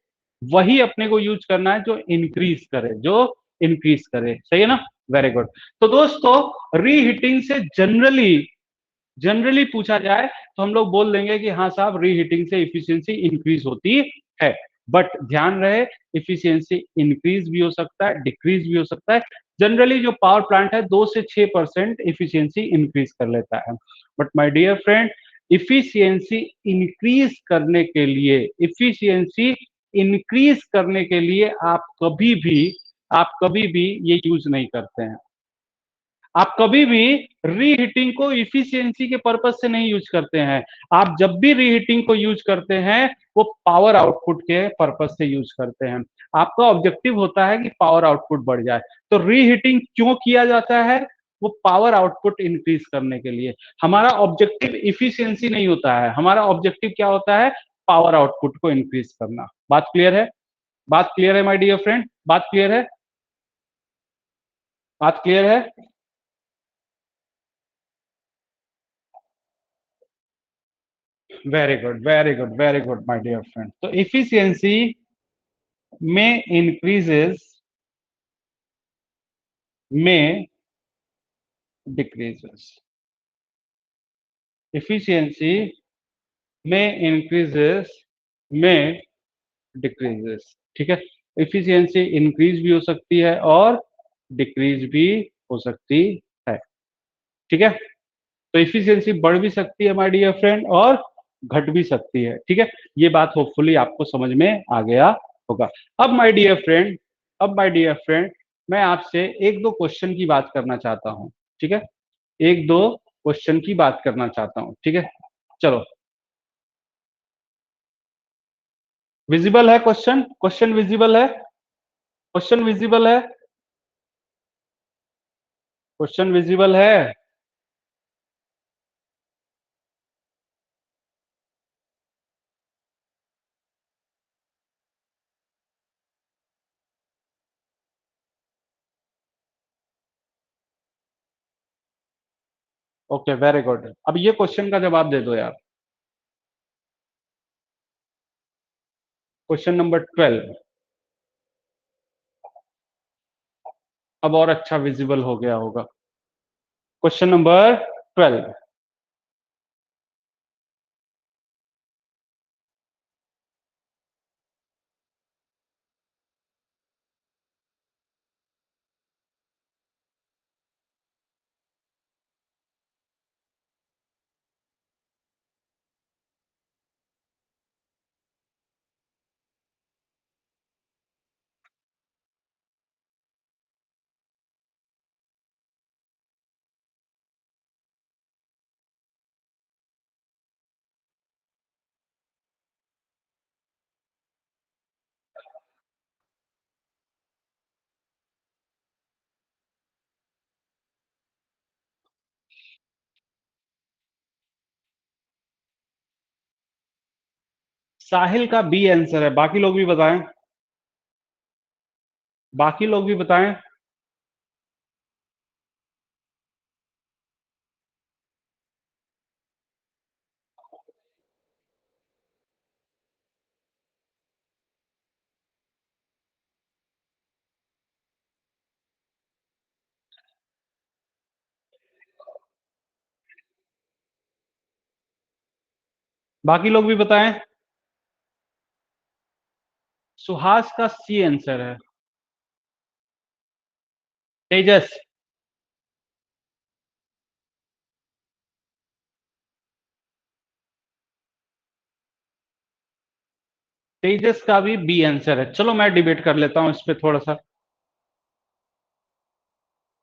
वही अपने को यूज करना है जो इंक्रीज करे, जो इंक्रीज करे। सही है ना? Very good. तो दोस्तों, रीहीटिंग से जनरली जनरली पूछा जाए तो हम लोग बोल देंगे कि हाँ साहब, रीहीटिंग से इफिशियंसी इंक्रीज होती है। बट ध्यान रहे, इफिशियंसी इंक्रीज भी हो सकता है, डिक्रीज भी हो सकता है। जनरली जो पावर प्लांट है 2 से 6% इफिशियंसी इंक्रीज कर लेता है। But my dear friend, efficiency increase करने के लिए, इफिशियंसी इंक्रीज करने के लिए आप कभी भी ये यूज नहीं करते हैं। आप कभी भी रीहीटिंग को इफिशियंसी के पर्पज से नहीं यूज करते हैं। आप जब भी रीहीटिंग को यूज करते हैं वो पावर आउटपुट के पर्पज से यूज करते हैं। आपका ऑब्जेक्टिव होता है कि पावर आउटपुट बढ़ जाए। तो रीहीटिंग क्यों किया जाता है? वो पावर आउटपुट इंक्रीज करने के लिए। हमारा ऑब्जेक्टिव इफिशियंसी नहीं होता है, हमारा ऑब्जेक्टिव क्या होता है? पावर आउटपुट को इंक्रीज करना। बात क्लियर है? बात क्लियर है माय डियर फ्रेंड? बात क्लियर है? बात क्लियर है? Very good, very good, very good my dear friend. तो इफिशियंसी में इंक्रीजेस, में डिक्रीजेस, इफिशियंसी में इंक्रीजेस, में डिक्रीजेस। ठीक है, इफिशियंसी इंक्रीज भी हो सकती है और डिक्रीज भी हो सकती है। ठीक है, तो इफिशियंसी बढ़ भी सकती है माय डियर फ्रेंड, और घट भी सकती है। ठीक है, ये बात होपफुली आपको समझ में आ गया होगा। अब माय डियर फ्रेंड, अब माय डियर फ्रेंड, मैं आपसे एक दो क्वेश्चन की बात करना चाहता हूं। ठीक है, एक दो क्वेश्चन की बात करना चाहता हूं। ठीक है, चलो। विजिबल है क्वेश्चन? क्वेश्चन विजिबल है? क्वेश्चन विजिबल है? क्वेश्चन विजिबल है? Okay, very good. अब ये क्वेश्चन का जवाब दे दो यार। Question number 12। अब और अच्छा विजिबल हो गया होगा। Question number 12। साहिल का बी आंसर है, बाकी लोग भी बताएं, बाकी लोग भी बताएं। बाकी लोग भी बताएं। सुहास का सी आंसर है। तेजस। तेजस का भी बी आंसर है। चलो मैं डिबेट कर लेता हूं इस पे थोड़ा सा।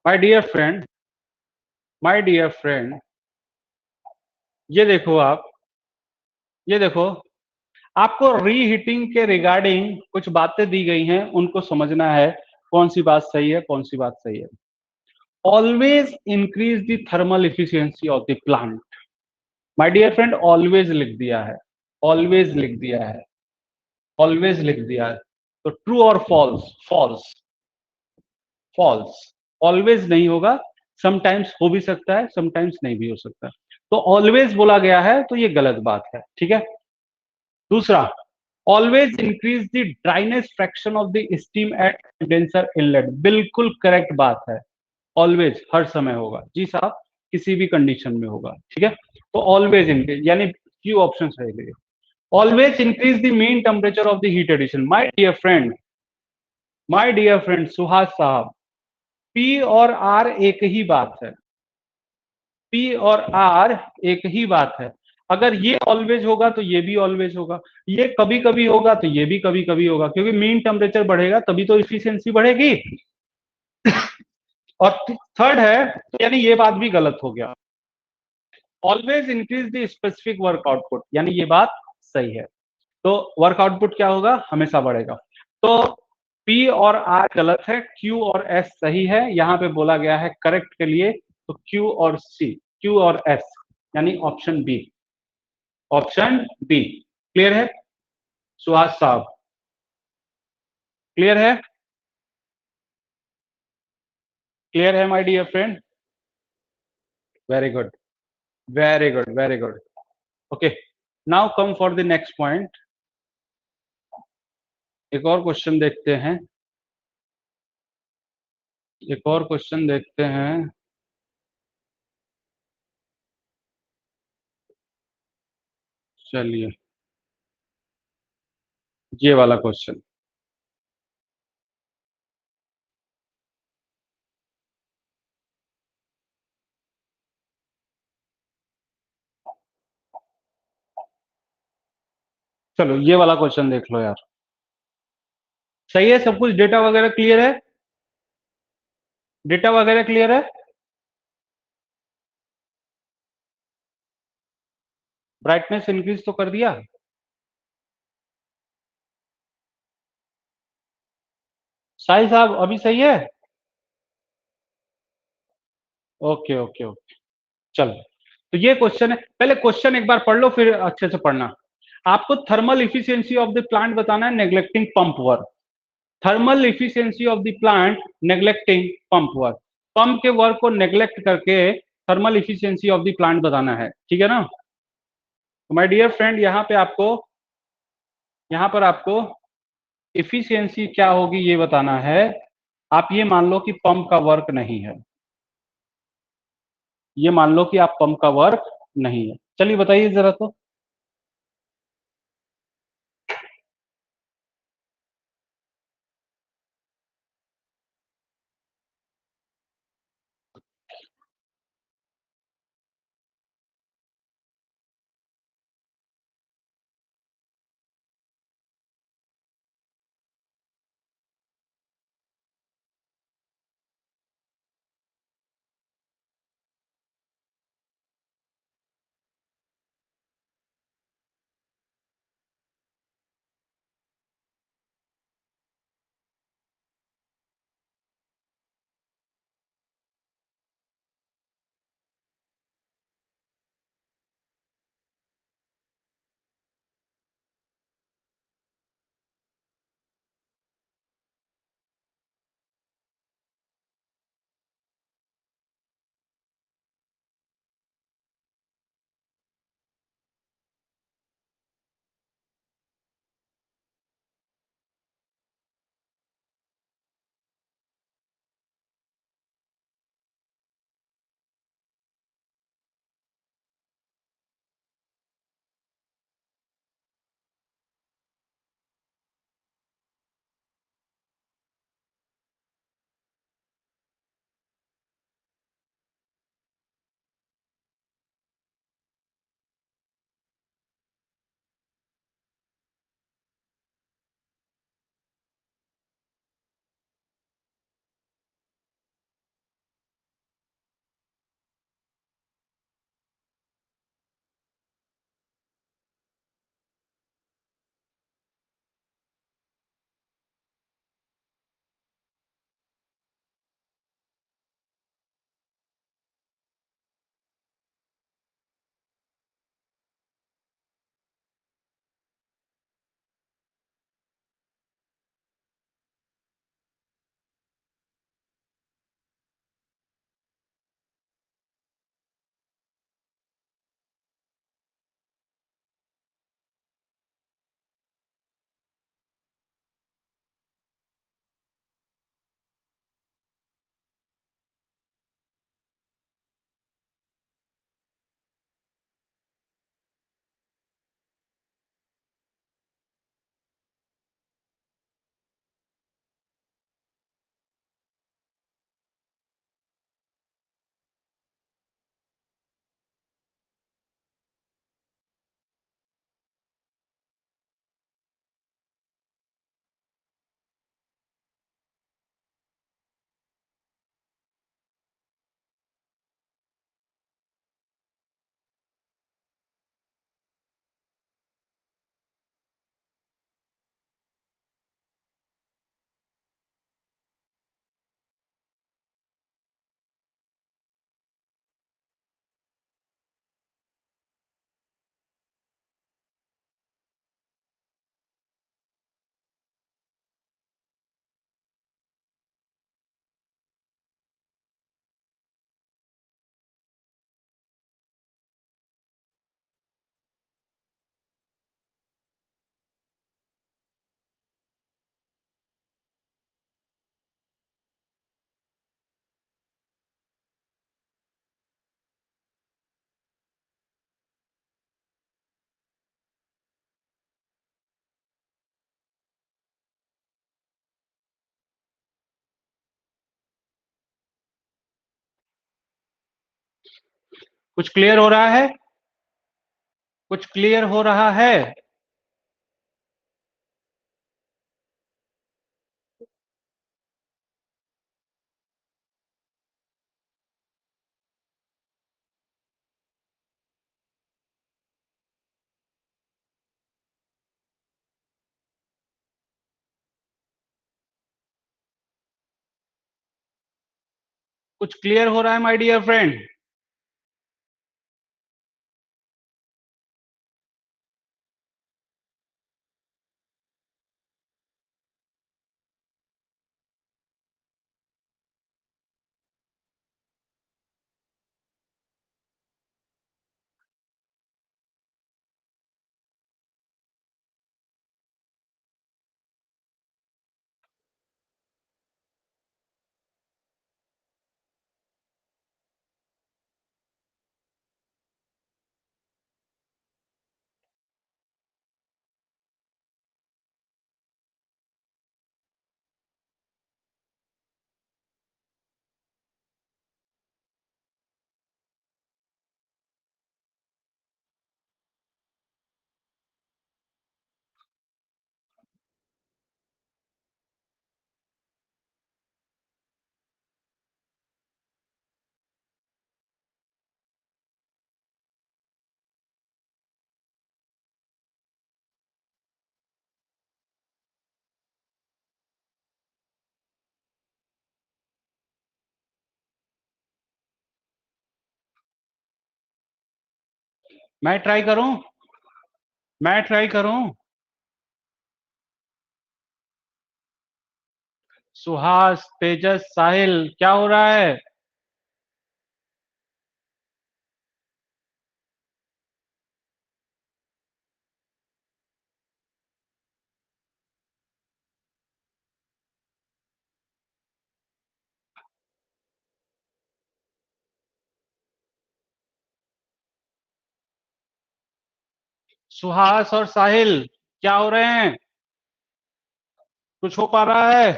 My dear friend, my dear friend, ये देखो आप, ये देखो, आपको रीहीटिंग के रिगार्डिंग कुछ बातें दी गई हैं, उनको समझना है कौन सी बात सही है, कौन सी बात सही है। Always increase the thermal efficiency of the plant. My dear friend, always लिख दिया है, ऑलवेज लिख दिया है, ऑलवेज लिख दिया है। तो ट्रू और फॉल्स? False, false. ऑलवेज नहीं होगा, समटाइम्स हो भी सकता है, समटाइम्स नहीं भी हो सकता। तो ऑलवेज बोला गया है तो ये गलत बात है, ठीक है। दूसरा, always increase the dryness fraction of the steam eight condenser inlet. बिल्कुल करेक्ट बात है। ऑलवेज हर समय होगा जी साहब, किसी भी कंडीशन में होगा, ठीक है। तो ऑलवेज इंक्रीज यानी क्यू ऑप्शन रहेगा। Always increase the mean temperature of the heat addition. My dear friend, my dear friend Suhas साहब, पी और आर एक ही बात है, पी और आर एक ही बात है। अगर ये ऑलवेज होगा तो ये भी ऑलवेज होगा, ये कभी कभी होगा तो ये भी कभी कभी होगा, क्योंकि मीन टेम्परेचर बढ़ेगा तभी तो इफिशियंसी बढ़ेगी। और थर्ड है, यानी ये बात भी गलत हो गया। Always increase the specific work output, यानी ये बात सही है। तो वर्क आउटपुट क्या होगा? हमेशा बढ़ेगा। तो पी और आर गलत है, क्यू और एस सही है। यहां पे बोला गया है करेक्ट के लिए तो क्यू और सी, क्यू और एस, यानी option B, option B. Clear है सुहास साहब? क्लियर है? क्लियर है my dear friend? Very good, very good, very good. Okay, now come for the next point. एक और क्वेश्चन देखते हैं, एक और क्वेश्चन देखते हैं। चलिए, ये वाला क्वेश्चन। चलो ये वाला क्वेश्चन देख लो यार। सही है सब कुछ? डेटा वगैरह क्लियर है? डेटा वगैरह क्लियर है? ब्राइटनेस इंक्रीज तो कर दिया? साहिल साहब अभी सही है? ओके ओके ओके, चलो। तो ये क्वेश्चन है, पहले क्वेश्चन एक बार पढ़ लो फिर अच्छे से पढ़ना। आपको thermal efficiency of the plant बताना है neglecting pump work. Thermal efficiency of the plant neglecting pump work. Pump के वर्क को नेग्लेक्ट करके thermal efficiency of the plant बताना है, ठीक है ना। तो माय डियर फ्रेंड, यहाँ पे आपको, यहाँ पर आपको इफिशियंसी क्या होगी ये बताना है। आप ये मान लो कि पंप का वर्क नहीं है, ये मान लो कि आप पंप का वर्क नहीं है। चलिए बताइए जरा तो। कुछ क्लियर हो रहा है? कुछ क्लियर हो रहा है? कुछ क्लियर हो रहा है माय डियर फ्रेंड? मैं ट्राई करूं? मैं ट्राई करूं? सुहास, तेजस, साहिल, क्या हो रहा है? सुहास और साहिल, क्या हो रहे हैं? कुछ हो पा रहा है?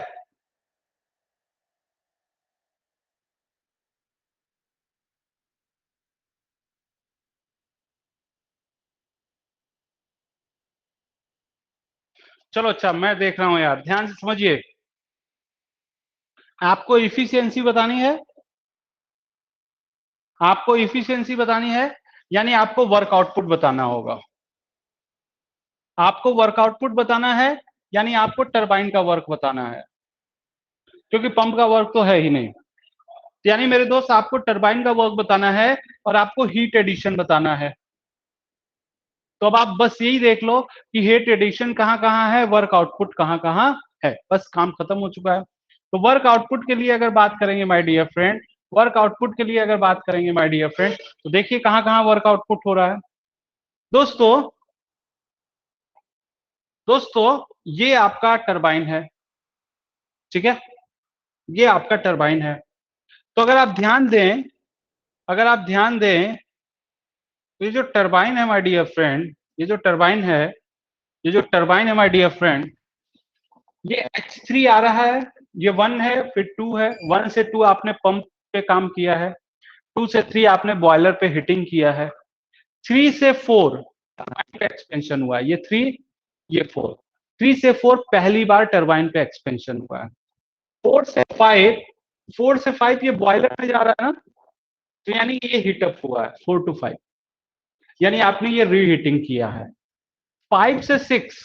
चलो अच्छा, मैं देख रहा हूं यार, ध्यान से समझिए। आपको इफिशियंसी बतानी है? आपको इफिशियंसी बतानी है, यानी आपको वर्क आउटपुट बताना होगा। आपको वर्क आउटपुट बताना है, यानी आपको टरबाइन का वर्क बताना है, क्योंकि पंप का वर्क तो है ही नहीं। यानी मेरे दोस्त, आपको टरबाइन का वर्क बताना है और आपको हीट एडिशन बताना है। तो अब आप बस यही देख लो कि हीट एडिशन कहाँ कहाँ है, वर्क आउटपुट कहाँ कहाँ है, बस काम खत्म हो चुका है। तो वर्क आउटपुट के लिए अगर बात करेंगे my dear friend, work output के लिए अगर बात करेंगे माय डियर फ्रेंड, तो देखिए कहाँ कहाँ वर्क आउटपुट हो रहा है। दोस्तों, दोस्तों, ये आपका टरबाइन है, ठीक है? ये आपका टरबाइन है। तो अगर आप ध्यान दें, अगर आप ध्यान दें, तो ये जो टरबाइन है माय डियर फ्रेंड, ये जो टरबाइन है, ये जो टरबाइन है माय डियर फ्रेंड, ये H3 आ रहा है। ये 1 है, फिर 2 है, 1 से 2 आपने पंप पे काम किया है, 2 से 3 आपने बॉयलर पे हीटिंग किया है, 3 से 4 टरबाइन पे एक्सपेंशन हुआ है। ये 3, ये 4, 3 से 4 पहली बार टरबाइन पे एक्सपेंशन हुआ है। 4 से 5, 4 से 5 ये बॉयलर में जा रहा है ना, तो यानी ये हीटअप हुआ है 4 टू 5, यानी आपने ये रीहीटिंग किया है। 5 से 6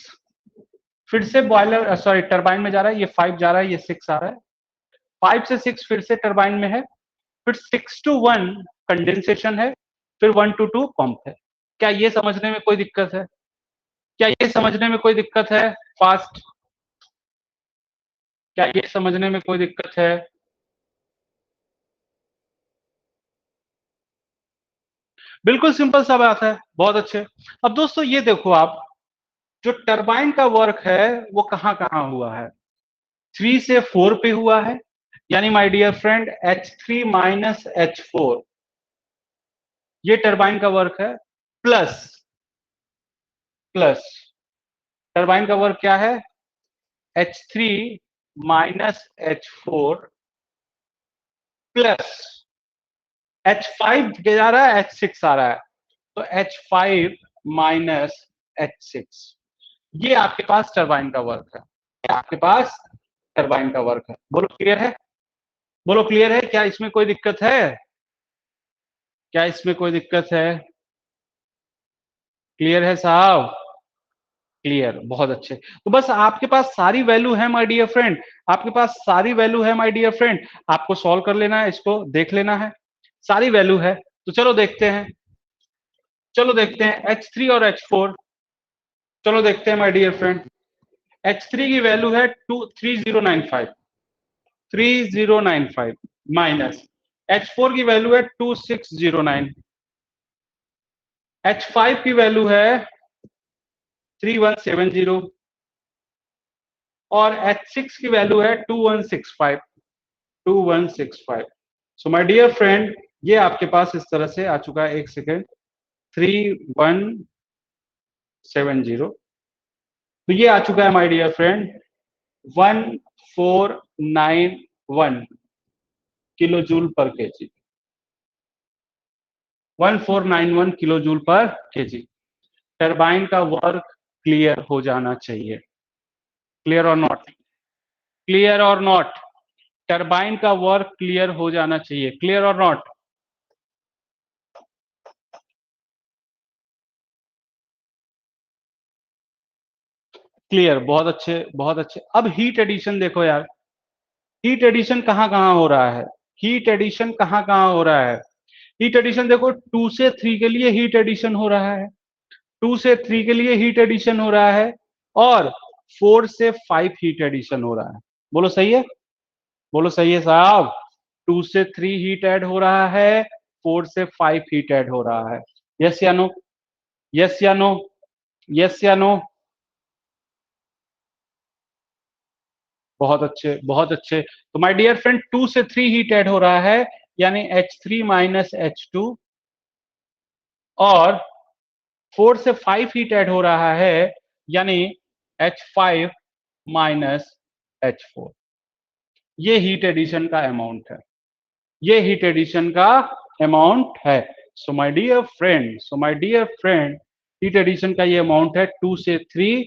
फिर से बॉयलर, सॉरी, टरबाइन में जा रहा है, ये 5 जा रहा है, ये 6 आ रहा है। 5 से 6 फिर से टरबाइन में है, फिर 6 टू 1 कंडेंसेशन है, फिर 1 टू 2 पंप है। क्या ये समझने में कोई दिक्कत है? क्या ये समझने में कोई दिक्कत है? फास्ट, क्या ये समझने में कोई दिक्कत है? बिल्कुल सिंपल सा बात है, बहुत अच्छे। अब दोस्तों ये देखो आप, जो टरबाइन का वर्क है वो कहां कहां हुआ है? 3 से 4 पे हुआ है, यानी my dear friend H3 minus H4, ये टरबाइन का वर्क है। प्लस, प्लस टरबाइन का वर्क क्या है? H3 minus H4 plus H5 जा रहा है, H6 आ रहा है, तो H5 माइनस H6, ये आपके पास टरबाइन का वर्क है, आपके पास टरबाइन का वर्क है। बोलो क्लियर है, बोलो क्लियर है, क्या इसमें कोई दिक्कत है, क्या इसमें कोई दिक्कत है? क्लियर है साहब? क्लियर, बहुत अच्छे। तो बस आपके पास सारी वैल्यू है माय डियर फ्रेंड, आपके पास सारी वैल्यू है माय डियर फ्रेंड, आपको सॉल्व कर लेना है, इसको देख लेना है, सारी वैल्यू है। तो चलो देखते हैं, चलो देखते हैं H3 और H4, चलो देखते हैं माय डियर फ्रेंड। H3 की वैल्यू है 3095, 3095 माइनस H4 की वैल्यू है 2609, H5 की वैल्यू है 3170 और H6 की वैल्यू है 2165, 2165। सो माय डियर फ्रेंड, ये आपके पास इस तरह से आ चुका है, एक सेकेंड, 3170, तो ये आ चुका है my dear friend 1491 kilo joule पर केजी, 1491 किलो जूल पर केजी। टरबाइन का वर्क क्लियर हो जाना चाहिए, क्लियर और नॉट, क्लियर और नॉट, टरबाइन का वर्क क्लियर हो जाना चाहिए, क्लियर और नॉट। क्लियर, बहुत अच्छे बहुत अच्छे। अब हीट एडिशन देखो यार, हीट एडिशन कहाँ कहाँ हो रहा है, हीट एडिशन कहाँ कहाँ हो रहा है? हीट एडिशन देखो, 2 से 3 के लिए हीट एडिशन हो रहा है, 2 से 3 के लिए हीट एडिशन हो रहा है, और 4 से 5 हीट एडिशन हो रहा है। बोलो सही है, बोलो सही है साहब। 2 से 3 हीट ऐड हो रहा है, 4 से 5 हीट ऐड हो रहा है। यस या नो, यस या नो, यस या नो। बहुत अच्छे बहुत अच्छे। तो माय डियर फ्रेंड, 2 से 3 हीट ऐड हो रहा है, यानी H3 माइनस H2, और 4 से 5 हीट ऐड हो रहा है, यानी H5 माइनस H4। ये हीट एडिशन का अमाउंट है, ये हीट एडिशन का अमाउंट है। So my dear friend, so my dear friend, heat addition का ये अमाउंट है 2 से 3,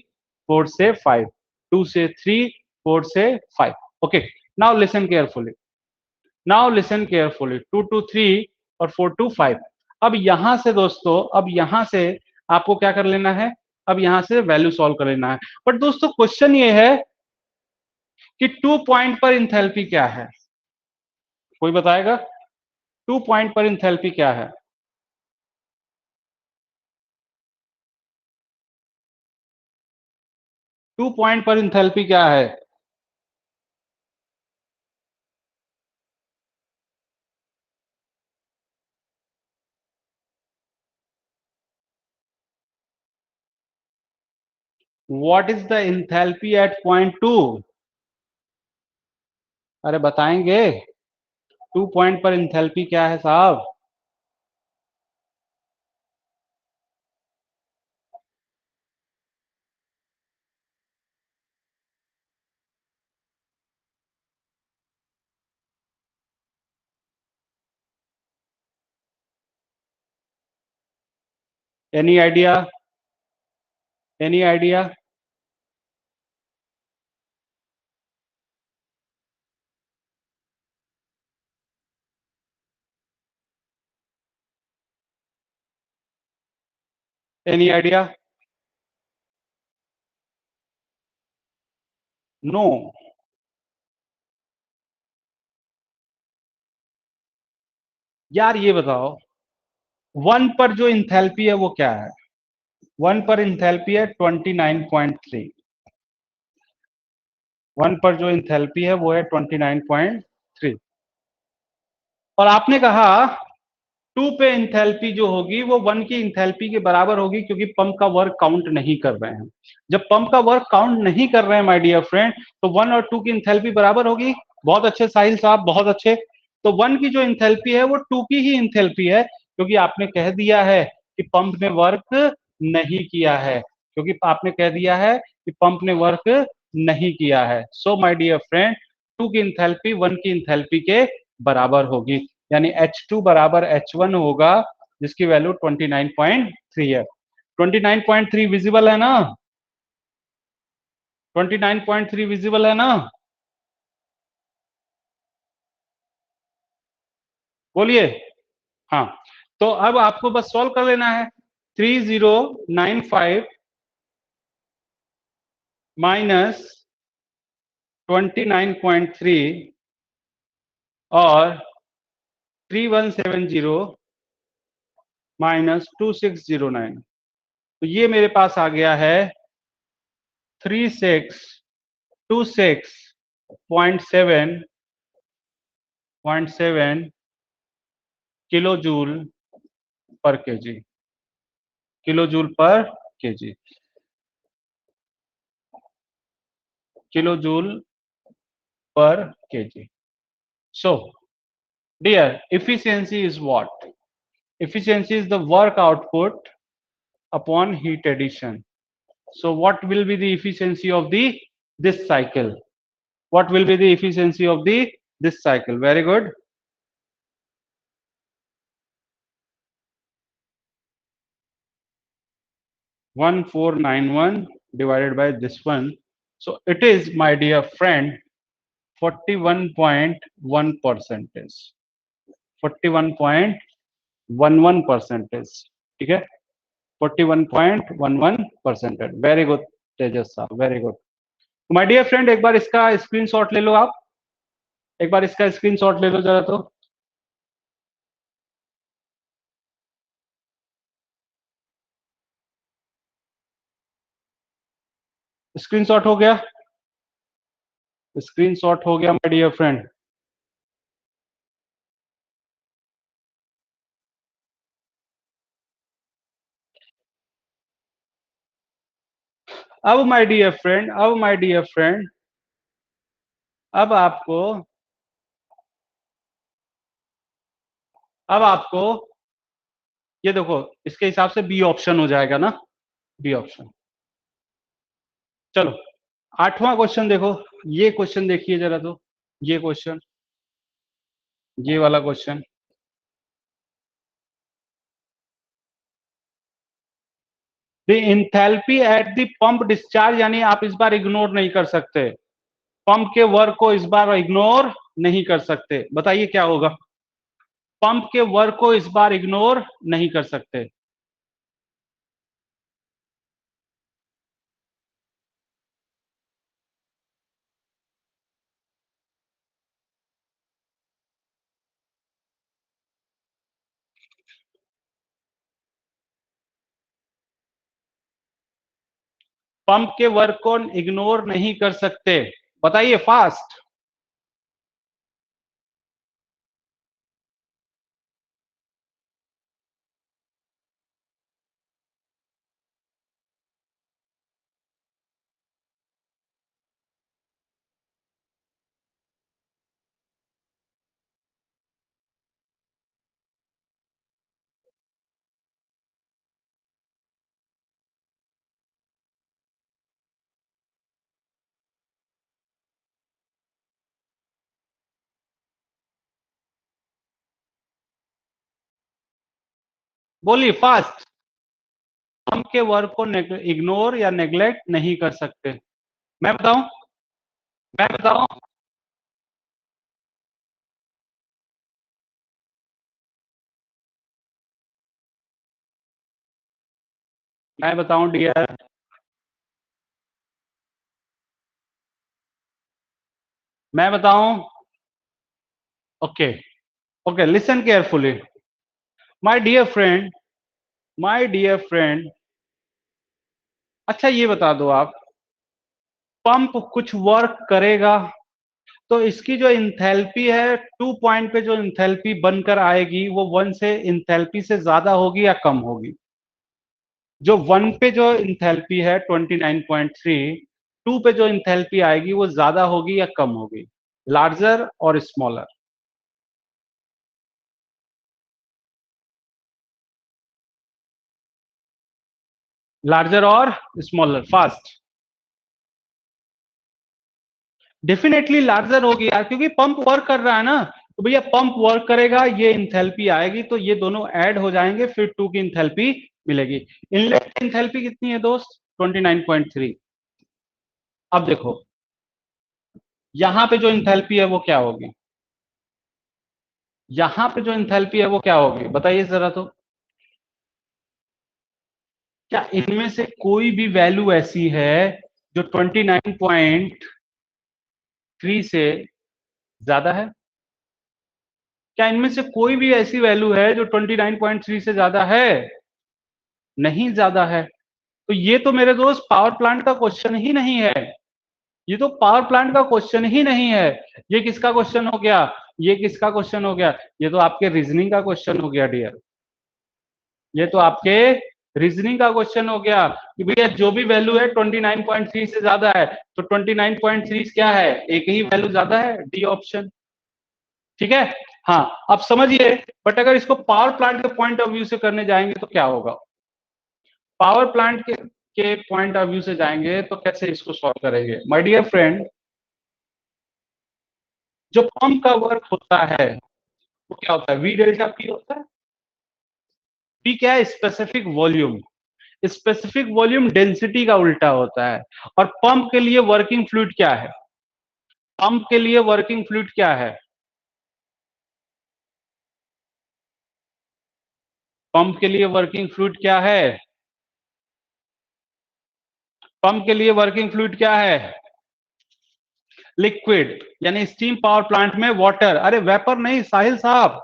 4 से 5, 2 से 3, 4 से 5। Okay, now listen carefully, now listen carefully, 2 to 3 और 4 to 5। अब यहां से दोस्तों, अब यहां से आपको क्या कर लेना है, अब यहां से वैल्यू सॉल्व कर लेना है। बट दोस्तों क्वेश्चन ये है कि 2 पॉइंट पर इंथैल्पी क्या है, कोई बताएगा? 2 पॉइंट पर इंथैल्पी क्या है? 2 पॉइंट पर इंथैल्पी क्या है? What is the enthalpy at point 2? अरे बताएंगे, 2 पॉइंट पर इंथैल्पी क्या है साहब? Any idea, any idea? Any idea? No. यार ये बताओ, 1 पर जो इंथैल्पी है वो क्या है? 1 पर इंथैल्पी है 29.3, 1 पर जो इंथैल्पी है वो है 29.3, और आपने कहा 2 पे इंथैल्पी जो होगी वो 1 की इंथैल्पी के बराबर होगी, क्योंकि पंप का वर्क काउंट नहीं कर रहे हैं। जब पंप का वर्क काउंट नहीं कर रहे हैं माय डियर फ्रेंड, तो 1 और 2 की इंथैल्पी बराबर होगी। बहुत अच्छे साहिल साहब, बहुत अच्छे। तो 1 की जो इंथैल्पी है वो 2 की ही इंथैल्पी है, क्योंकि आपने कह दिया है कि पंप ने वर्क नहीं किया है, क्योंकि आपने कह दिया है कि पंप ने वर्क नहीं किया है। सो माय डियर फ्रेंड, 2 की इंथैल्पी 1 की इंथैल्पी के बराबर होगी। यानी H2 बराबर H1 होगा, जिसकी वैल्यू 29.3 है। 29.3 विजिबल है ना? 29.3 विजिबल है ना? बोलिए। हाँ, तो अब आपको बस सॉल्व कर लेना है। 3095 माइनस 29.3 और 3170 माइनस 2609, तो ये मेरे पास आ गया है 3626.7 किलो जूल पर केजी, किलो जूल पर केजी, किलो जूल पर KG. So, dear, efficiency is what? Efficiency is the work output upon heat addition. So, what will be the efficiency of the this cycle? What will be the efficiency of the this cycle? Very good. One four nine one divided by this one. So it is, my dear friend, 41.1 percentage. 41.11 percentage. ठीक है, 41.11 percentage. Very good Tejas साहब, very good. My dear friend, एक बार इसका screenshot ले लो आप, एक बार इसका स्क्रीनशॉट ले लो जरा, तो स्क्रीनशॉट हो गया, स्क्रीनशॉट हो गया माय डियर फ्रेंड। अब माय डियर फ्रेंड, अब माय डियर फ्रेंड, अब आपको, अब आपको ये देखो, इसके हिसाब से बी ऑप्शन हो जाएगा ना, बी ऑप्शन। चलो, आठवां क्वेश्चन देखो, ये क्वेश्चन देखिए जरा, तो ये क्वेश्चन, ये वाला question. The enthalpy at the pump discharge, यानी आप इस बार इग्नोर नहीं कर सकते, पंप के वर्क को इस बार इग्नोर नहीं कर सकते। बताइए क्या होगा? पंप के वर्क को इस बार इग्नोर नहीं कर सकते। पंप के वर्क को इग्नोर नहीं कर सकते, बताइए फास्ट। बोलिए फास्ट। पंप के वर्क को इग्नोर या नेग्लेक्ट नहीं कर सकते। मैं बताऊं, मैं बताऊं, मैं बताऊं डियर, मैं बताऊं। Okay, okay, listen carefully. My dear friend, my dear friend, अच्छा ये बता दो आप, पंप कुछ वर्क करेगा तो इसकी जो इंथैल्पी है, 2 पॉइंट पे जो इंथैल्पी बनकर आएगी वो 1 से इंथैल्पी से ज्यादा होगी या कम होगी? जो 1 पे जो इंथैल्पी है 29.3, 2 पे जो इंथैल्पी आएगी वो ज्यादा होगी या कम होगी? लार्जर और स्मॉलर? लार्जर और स्मॉलर, फास्ट। डेफिनेटली लार्जर होगी यार, क्योंकि पंप वर्क कर रहा है ना। तो भैया पंप वर्क करेगा, ये इंथैल्पी आएगी, तो ये दोनों ऐड हो जाएंगे, फिर 2 की इंथैल्पी मिलेगी। इनलेट की इंथैल्पी कितनी है दोस्त? 29.3। अब देखो यहां पे जो इंथैल्पी है वो क्या होगी, यहां पे जो इंथैल्पी है वो क्या होगी बताइए जरा। तो क्या इनमें से कोई भी वैल्यू ऐसी है जो 29.3 से ज्यादा है? क्या इनमें से कोई भी ऐसी वैल्यू है जो 29.3 से ज्यादा है? नहीं ज्यादा है। तो ये तो मेरे दोस्त पावर प्लांट का क्वेश्चन ही नहीं है, ये तो पावर प्लांट का क्वेश्चन ही नहीं है। ये किसका क्वेश्चन हो गया? ये किसका क्वेश्चन हो गया? ये तो आपके रीजनिंग का क्वेश्चन हो गया डियर। ये तो आपके रीजनिंग का क्वेश्चन हो गया कि भैया जो भी वैल्यू है 29.3 से ज्यादा है, तो 29.3 क्या है? एक ही वैल्यू ज्यादा है, डी ऑप्शन। ठीक है। हाँ, अब समझिए। बट अगर इसको पावर प्लांट के पॉइंट ऑफ व्यू से करने जाएंगे तो क्या होगा? पावर प्लांट के पॉइंट ऑफ व्यू से जाएंगे तो कैसे इसको सॉल्व करेंगे माय डियर फ्रेंड? जो पंप का वर्क होता है वो क्या होता है? वी डेल्टा पी होता है। पी क्या है? Specific volume. Specific volume density का उल्टा होता है। और पंप के लिए वर्किंग फ्लूइड क्या है? पंप के लिए वर्किंग फ्लूइड क्या है? पंप के लिए वर्किंग फ्लूइड क्या है? पंप के लिए वर्किंग फ्लूइड क्या है? लिक्विड। यानी स्टीम पावर प्लांट में वाटर, अरे वेपर नहीं साहिल साहब।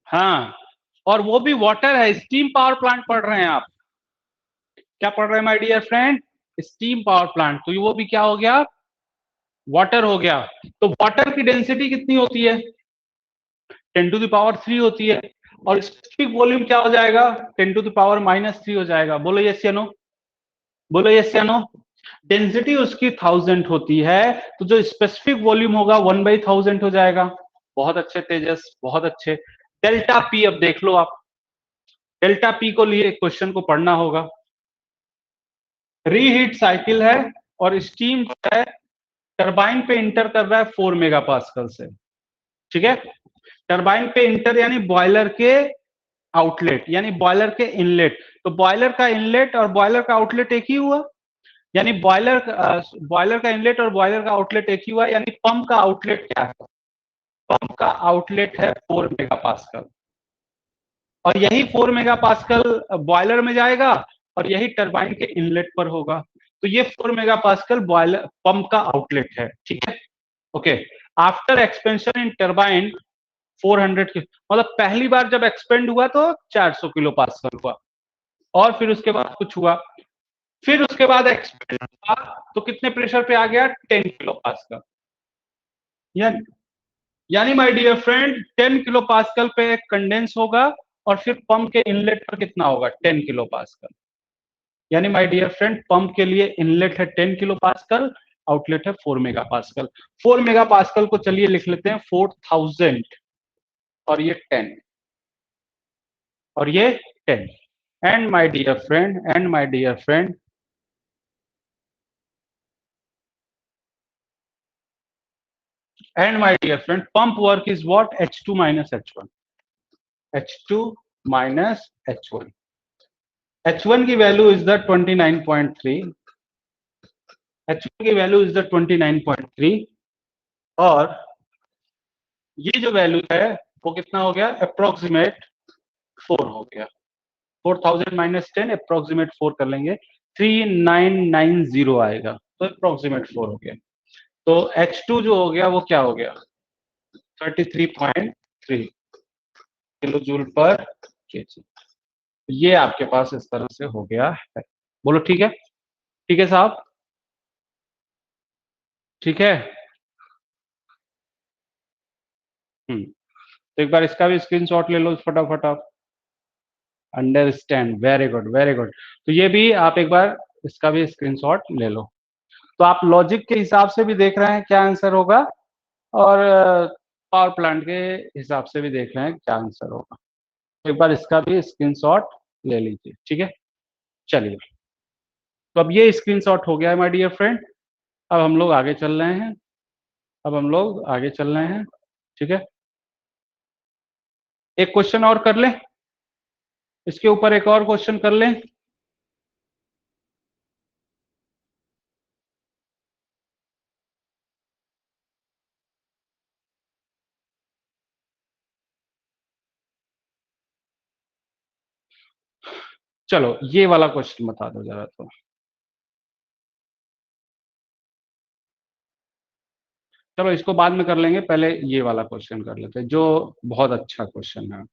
हाँ, और वो भी वाटर है, स्टीम पावर प्लांट पढ़ रहे हैं आप। क्या पढ़ रहे हैं my dear friend? Steam power plant, तो वो भी क्या हो गया? वाटर हो गया। तो वाटर की डेंसिटी कितनी होती है? 10⁻³ होती है। और स्पेसिफिक वॉल्यूम क्या हो जाएगा? 10⁻³ हो जाएगा। बोलो यस या नो, बोलो यस या नो। डेंसिटी उसकी 1000 होती है, तो जो स्पेसिफिक वॉल्यूम होगा 1/1000 हो जाएगा। बहुत अच्छे तेजस, बहुत अच्छे। डेल्टा पी अब देख लो आप, डेल्टा पी को लिए क्वेश्चन को पढ़ना होगा। रीहीट साइकिल है और स्टीम है, टरबाइन पे इंटर कर रहा है 4 मेगापास्कल से। ठीक है। टरबाइन पे इंटर यानी बॉयलर के आउटलेट, यानी बॉयलर के इनलेट। तो बॉयलर का इनलेट और बॉयलर का आउटलेट एक ही हुआ, यानी बॉयलर का इनलेट और बॉयलर का आउटलेट एक ही हुआ। यानी पंप का आउटलेट क्या है? पंप का आउटलेट है 4 मेगापास्कल। और यही 4 मेगापास्कल बॉयलर में जाएगा और यही टरबाइन के इनलेट पर होगा। तो ये 4 मेगापास्कल बॉयलर पंप का आउटलेट है। ठीक है। Okay. After expansion in turbine 400 की, मतलब पहली बार जब एक्सपेंड हुआ तो 400 किलो पास्कल हुआ, और फिर उसके बाद कुछ हुआ, फिर उसके बाद एक्सपेंड हुआ तो कितने प्रेशर पे आ गया? 10 किलो पास्कल। यानी यानी my dear friend 10 kilo pascal पे कंडेंस होगा, और फिर पंप के इनलेट पर कितना होगा? 10 किलो पास्कल। यानी माय डियर फ्रेंड पंप के लिए इनलेट है 10 किलो पास्कल, आउटलेट है 4 मेगापास्कल। 4 मेगापास्कल को चलिए लिख लेते हैं 4000, और ये 10, और ये 10। And my dear friend, and my dear friend, and my dear friend, pump work is what? H2 minus H1। H2 minus H1। H1 की वैल्यू इज द 29.3। H1 की वैल्यू इज द 29.3। और ये जो वैल्यू है वो कितना हो गया? अप्रोक्सीमेट 4 हो गया। 4000 माइनस 10 अप्रोक्सीमेट 4 कर लेंगे, 3990 आएगा, तो अप्रोक्सीमेट 4 हो गया। तो H2 जो हो गया वो क्या हो गया? 33.3 किलो जूल पर केजी। ये आपके पास इस तरह से हो गया है। बोलो ठीक है? ठीक है साहब? ठीक है। तो एक बार इसका भी स्क्रीनशॉट ले लो फटाफट आप। Understand, very good very good. तो ये भी आप एक बार इसका भी स्क्रीनशॉट ले लो। तो आप लॉजिक के हिसाब से भी देख रहे हैं क्या आंसर होगा, और पावर प्लांट के हिसाब से भी देख रहे हैं क्या आंसर होगा। तो एक बार इसका भी स्क्रीनशॉट ले लीजिए। ठीक है। चलिए, तो अब ये स्क्रीनशॉट हो गया है माय डियर फ्रेंड। अब हम लोग आगे चल रहे हैं। अब हम लोग आगे चल रहे हैं। ठीक है, एक क्वेश्चन और कर लें, इसके ऊपर एक और क्वेश्चन कर लें। चलो ये वाला क्वेश्चन बता दो जरा। तो चलो इसको बाद में कर लेंगे, पहले ये वाला क्वेश्चन कर लेते हैं जो बहुत अच्छा क्वेश्चन है।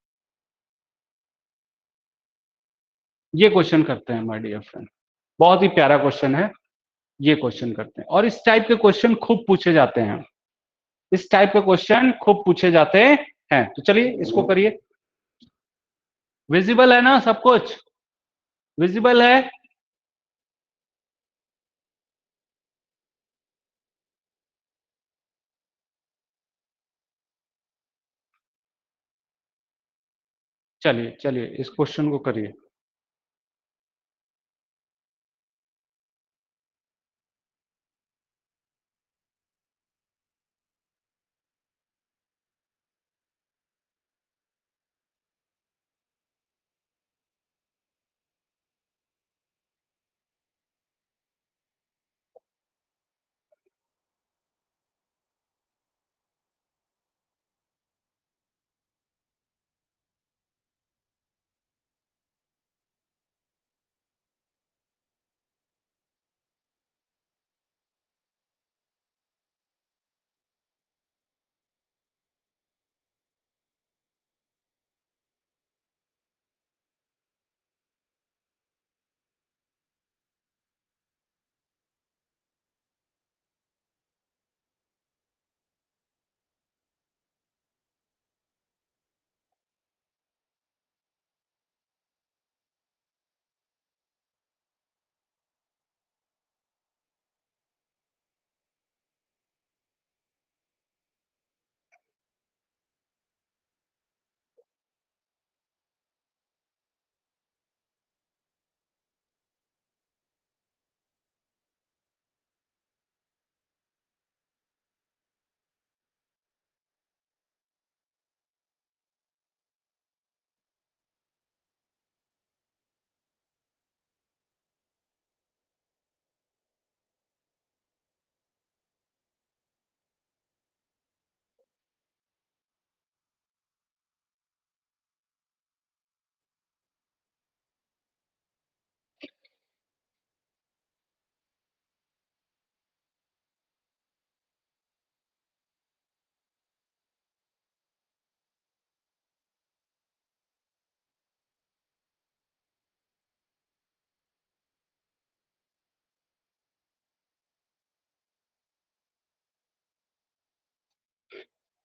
ये क्वेश्चन करते हैं माय डियर फ्रेंड, बहुत ही प्यारा क्वेश्चन है। ये क्वेश्चन करते हैं, और इस टाइप के क्वेश्चन खूब पूछे जाते हैं। इस टाइप के क्वेश्चन खूब पूछे जाते हैं। तो चलिए इसको करिए। विजिबल है ना सब कुछ? विजिबल है? चलिए चलिए इस क्वेश्चन को करिए।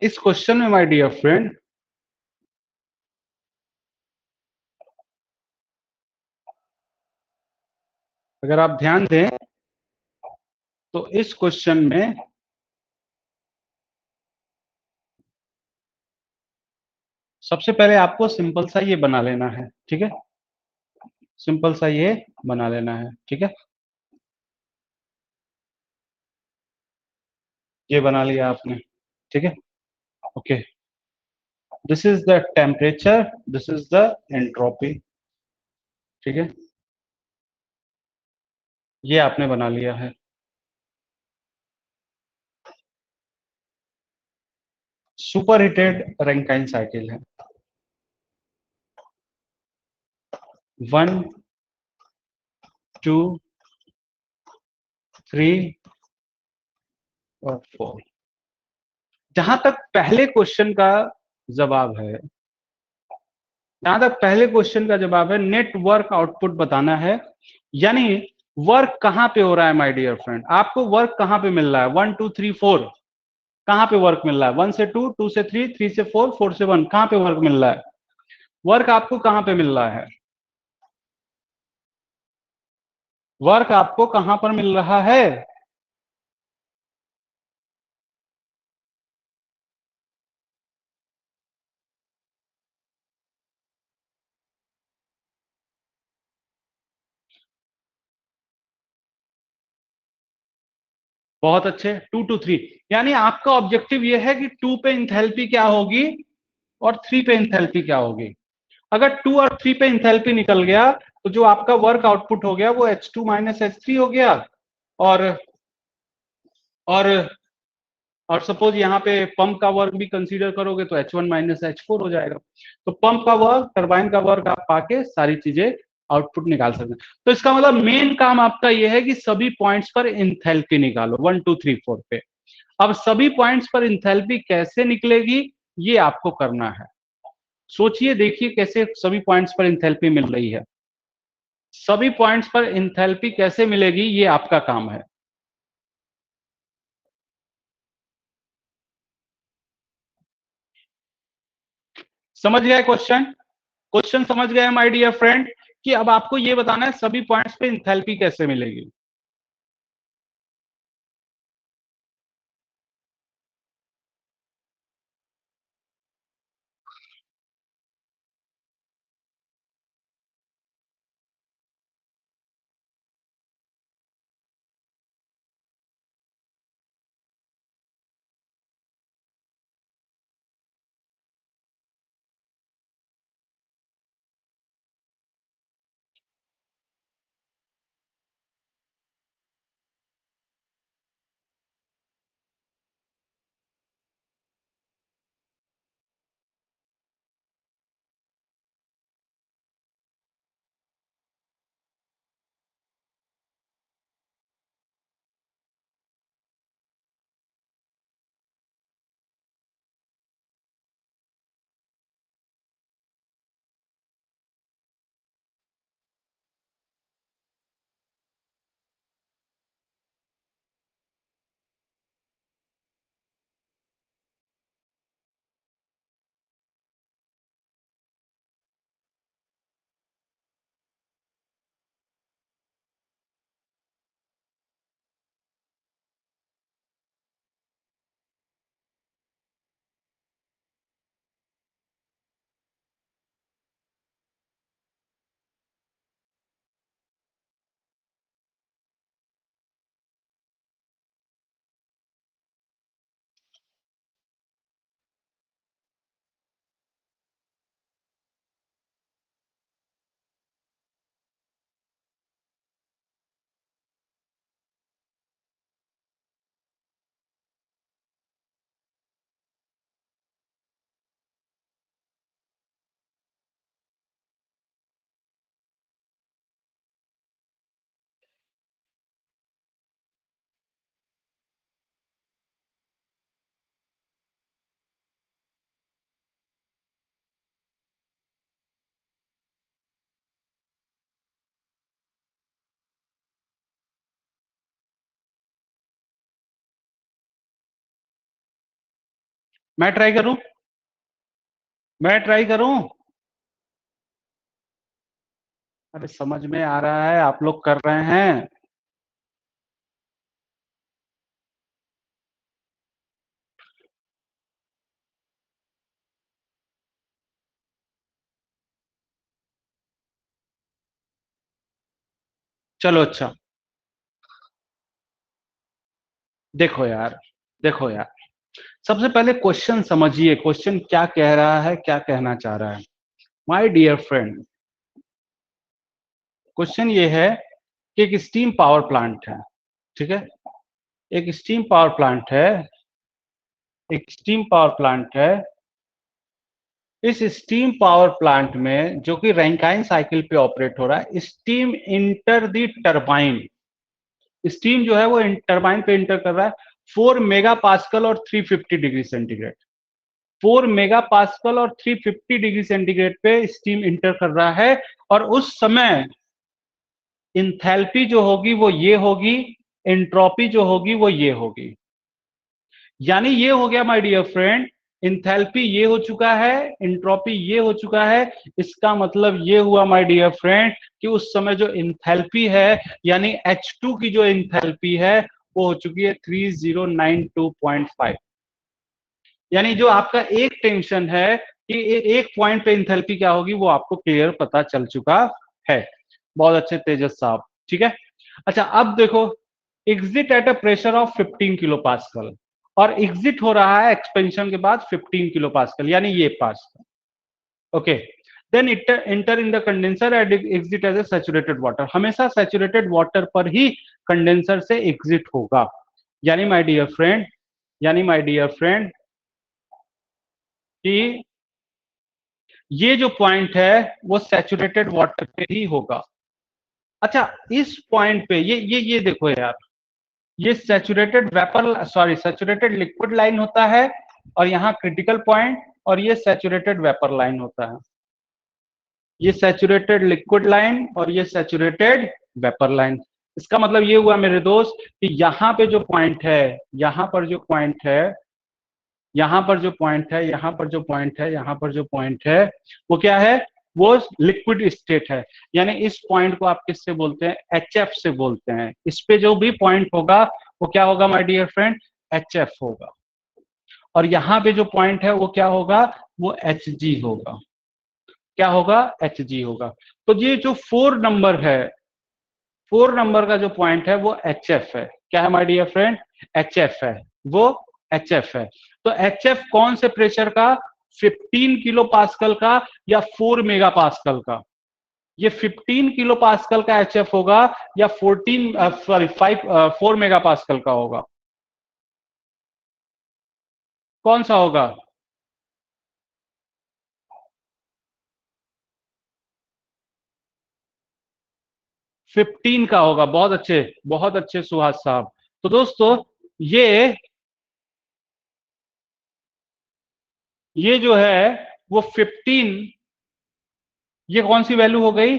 इस क्वेश्चन में माय डियर फ्रेंड, अगर आप ध्यान दें तो इस क्वेश्चन में सबसे पहले आपको सिंपल सा ये बना लेना है। ठीक है, सिंपल सा ये बना लेना है। ठीक है, ये बना लिया आपने। ठीक है, okay. This is the temperature, this is the entropy. ठीक है, ये आपने बना लिया है। सुपर हीटेड रैंकाइन साइकिल है। 1, 2, 3 और 4। जहां तक पहले क्वेश्चन का जवाब है, जहां तक पहले क्वेश्चन का जवाब है, नेटवर्क आउटपुट बताना है। यानी वर्क कहां पे हो रहा है माय डियर फ्रेंड? आपको वर्क कहां पे मिल रहा है? 1 2 3 4 कहां पे वर्क मिल रहा है? 1 से 2, 2 से 3, 3 से 4, 4 से 1, कहां पे वर्क मिल रहा है? वर्क आपको कहां पे मिल रहा है? वर्क आपको कहां पर मिल रहा है? बहुत अच्छे, 2 to 3। यानी आपका ऑब्जेक्टिव ये है कि 2 पे इंथैल्पी क्या होगी और 3 पे इंथैल्पी क्या होगी। अगर 2 और 3 पे इंथैल्पी निकल गया तो जो आपका वर्क आउटपुट हो गया वो H2 माइनस H3 हो गया। और और और सपोज यहाँ पे पंप का वर्क भी कंसीडर करोगे तो H1 माइनस H4 हो जाएगा। तो पंप का वर्क, टरबाइन का वर्क आप पाके सारी चीजें आउटपुट निकाल सकते हैं। तो इसका मतलब मेन काम आपका यह है कि सभी पॉइंट्स पर इंथैल्पी निकालो 1 2 3 4 पे। अब सभी पॉइंट्स पर इंथैल्पी कैसे निकलेगी ये आपको करना है। सोचिए, देखिए कैसे सभी पॉइंट्स पर इंथैल्पी मिल रही है। सभी पॉइंट्स पर इंथैल्पी कैसे मिलेगी ये आपका काम है। समझ गए क्वेश्चन? क्वेश्चन समझ गए माय डियर फ्रेंड? कि अब आपको ये बताना है सभी पॉइंट्स पे इंथैल्पी कैसे मिलेगी। मैं ट्राई करूं? मैं ट्राई करूं? अरे समझ में आ रहा है, आप लोग कर रहे हैं। चलो अच्छा। देखो यार, देखो यार, सबसे पहले क्वेश्चन समझिए, क्वेश्चन क्या कह रहा है, क्या कहना चाह रहा है। माय डियर फ्रेंड, क्वेश्चन ये है कि एक स्टीम पावर प्लांट है, ठीक है? एक स्टीम पावर प्लांट है, एक स्टीम पावर प्लांट है। इस स्टीम पावर प्लांट में जो कि रैंकाइन साइकिल पे ऑपरेट हो रहा है, स्टीम इंटर दी टरबाइन। स्टीम जो है वो टरबाइन पे इंटर कर रहा है 4 मेगा पास्कल और 350 डिग्री सेंटीग्रेड। 4 मेगा पास्कल और 350 डिग्री सेंटीग्रेड पे स्टीम इंटर कर रहा है। और उस समय इंथैल्पी जो होगी वो ये होगी, एंट्रोपी जो होगी वो ये होगी। यानी ये हो गया माय डियर फ्रेंड, इंथैल्पी ये हो चुका है, एंट्रोपी ये हो चुका है। इसका मतलब ये हुआ माय डियर फ्रेंड कि उस समय जो इंथैल्पी है, यानी H2 की जो इंथैल्पी है वो हो चुकी है 3092.5। यानी जो आपका एक टेंशन है कि एक पॉइंट पे इंथैल्पी क्या होगी वो आपको क्लियर पता चल चुका है। बहुत अच्छे तेजस साहब, ठीक है। अच्छा अब देखो, exit at a pressure of 15 kilo pascal, और एग्जिट हो रहा है एक्सपेंशन के बाद 15 किलो पास्कल, यानी ये pascal. Okay, then it enter in the condenser and exit as a saturated water. हमेशा सैचुरेटेड वाटर पर ही कंडेंसर से एग्जिट होगा। यानी माय डियर फ्रेंड, यानी माय डियर फ्रेंड कि ये जो पॉइंट है वो सैचुरेटेड वाटर पे ही होगा। अच्छा, इस पॉइंट पे ये देखो यार, ये saturated vapour, sorry saturated liquid line होता है, और यहाँ क्रिटिकल पॉइंट, और ये सैचुरेटेड वेपर लाइन होता है। ये सैचुरेटेड लिक्विड लाइन और ये सैचुरेटेड वेपर लाइन। इसका मतलब ये हुआ मेरे दोस्त कि यहाँ पे जो पॉइंट है, यहाँ पर जो पॉइंट है, यहाँ पर जो पॉइंट है, यहाँ पर जो पॉइंट है, यहाँ पर जो पॉइंट है, वो क्या है? वो लिक्विड स्टेट है। यानी इस पॉइंट को आप किससे बोलते हैं? HF से बोलते हैं। इस पे जो भी पॉइंट होगा वो क्या होगा माय डियर फ्रेंड? HF होगा। और यहाँ पे जो पॉइंट है वो क्या होगा? वो HG होगा। क्या होगा? HG होगा। तो ये जो 4 नंबर है, 4 नंबर का जो पॉइंट है वो HF है। क्या है माय डियर फ्रेंड? HF है, वो HF है। तो HF कौन से प्रेशर का? 15 किलो पास्कल का या 4 मेगा पास्कल का? ये 15 किलो पास्कल का HF होगा या 14 सॉरी 4 मेगा पास्कल का होगा? कौन सा होगा? 15 का होगा। बहुत अच्छे, बहुत अच्छे सुहास साहब। तो दोस्तों, ये ये जो है वो 15, ये कौन सी वैल्यू हो गई?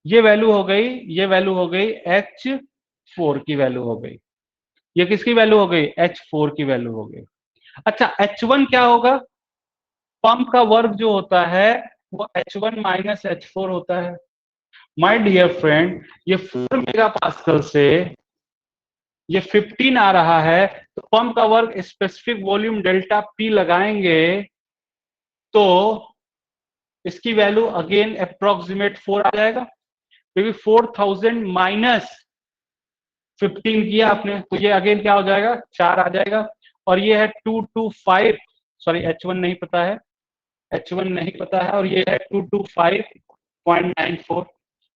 ये वैल्यू हो गई, ये वैल्यू हो गई H4 की वैल्यू हो गई। ये किसकी वैल्यू हो गई? H4 की वैल्यू हो गई। अच्छा, H1 क्या होगा? पंप का वर्क जो होता है वो H1 माइनस H4 होता है। माय डियर फ्रेंड, ये 4 मेगा पास्कल से ये 15 आ रहा है, तो पंप का work specific volume delta P लगाएंगे तो इसकी वैल्यू अगेन अप्रोक्सीमेट 4 आ जाएगा, क्योंकि 4000 माइनस 15 किया आपने, तो ये अगेन क्या हो जाएगा? 4 आ जाएगा। और ये है 225, सॉरी H1 नहीं पता है, H1 नहीं पता है, और ये है 225.94।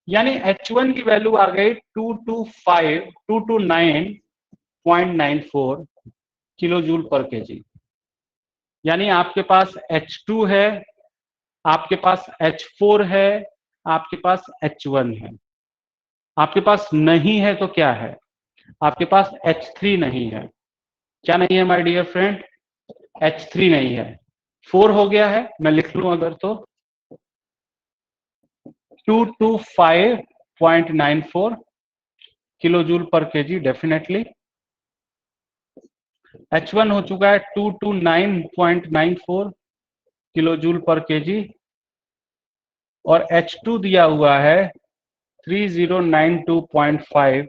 यानी H1 की वैल्यू आ गई 229.94 किलो जूल पर केजी। यानी आपके पास H2 है, आपके पास H4 है, आपके पास H1 है। आपके पास नहीं है तो क्या है? आपके पास H3 नहीं है। क्या नहीं है माय डियर फ्रेंड? H3 नहीं है। 4 हो गया है, मैं लिख लूं अगर तो 225.94 किलो जूल पर केजी डेफिनेटली। H1 हो चुका है 229.94 किलो जूल पर केजी, और H2 दिया हुआ है 3092.5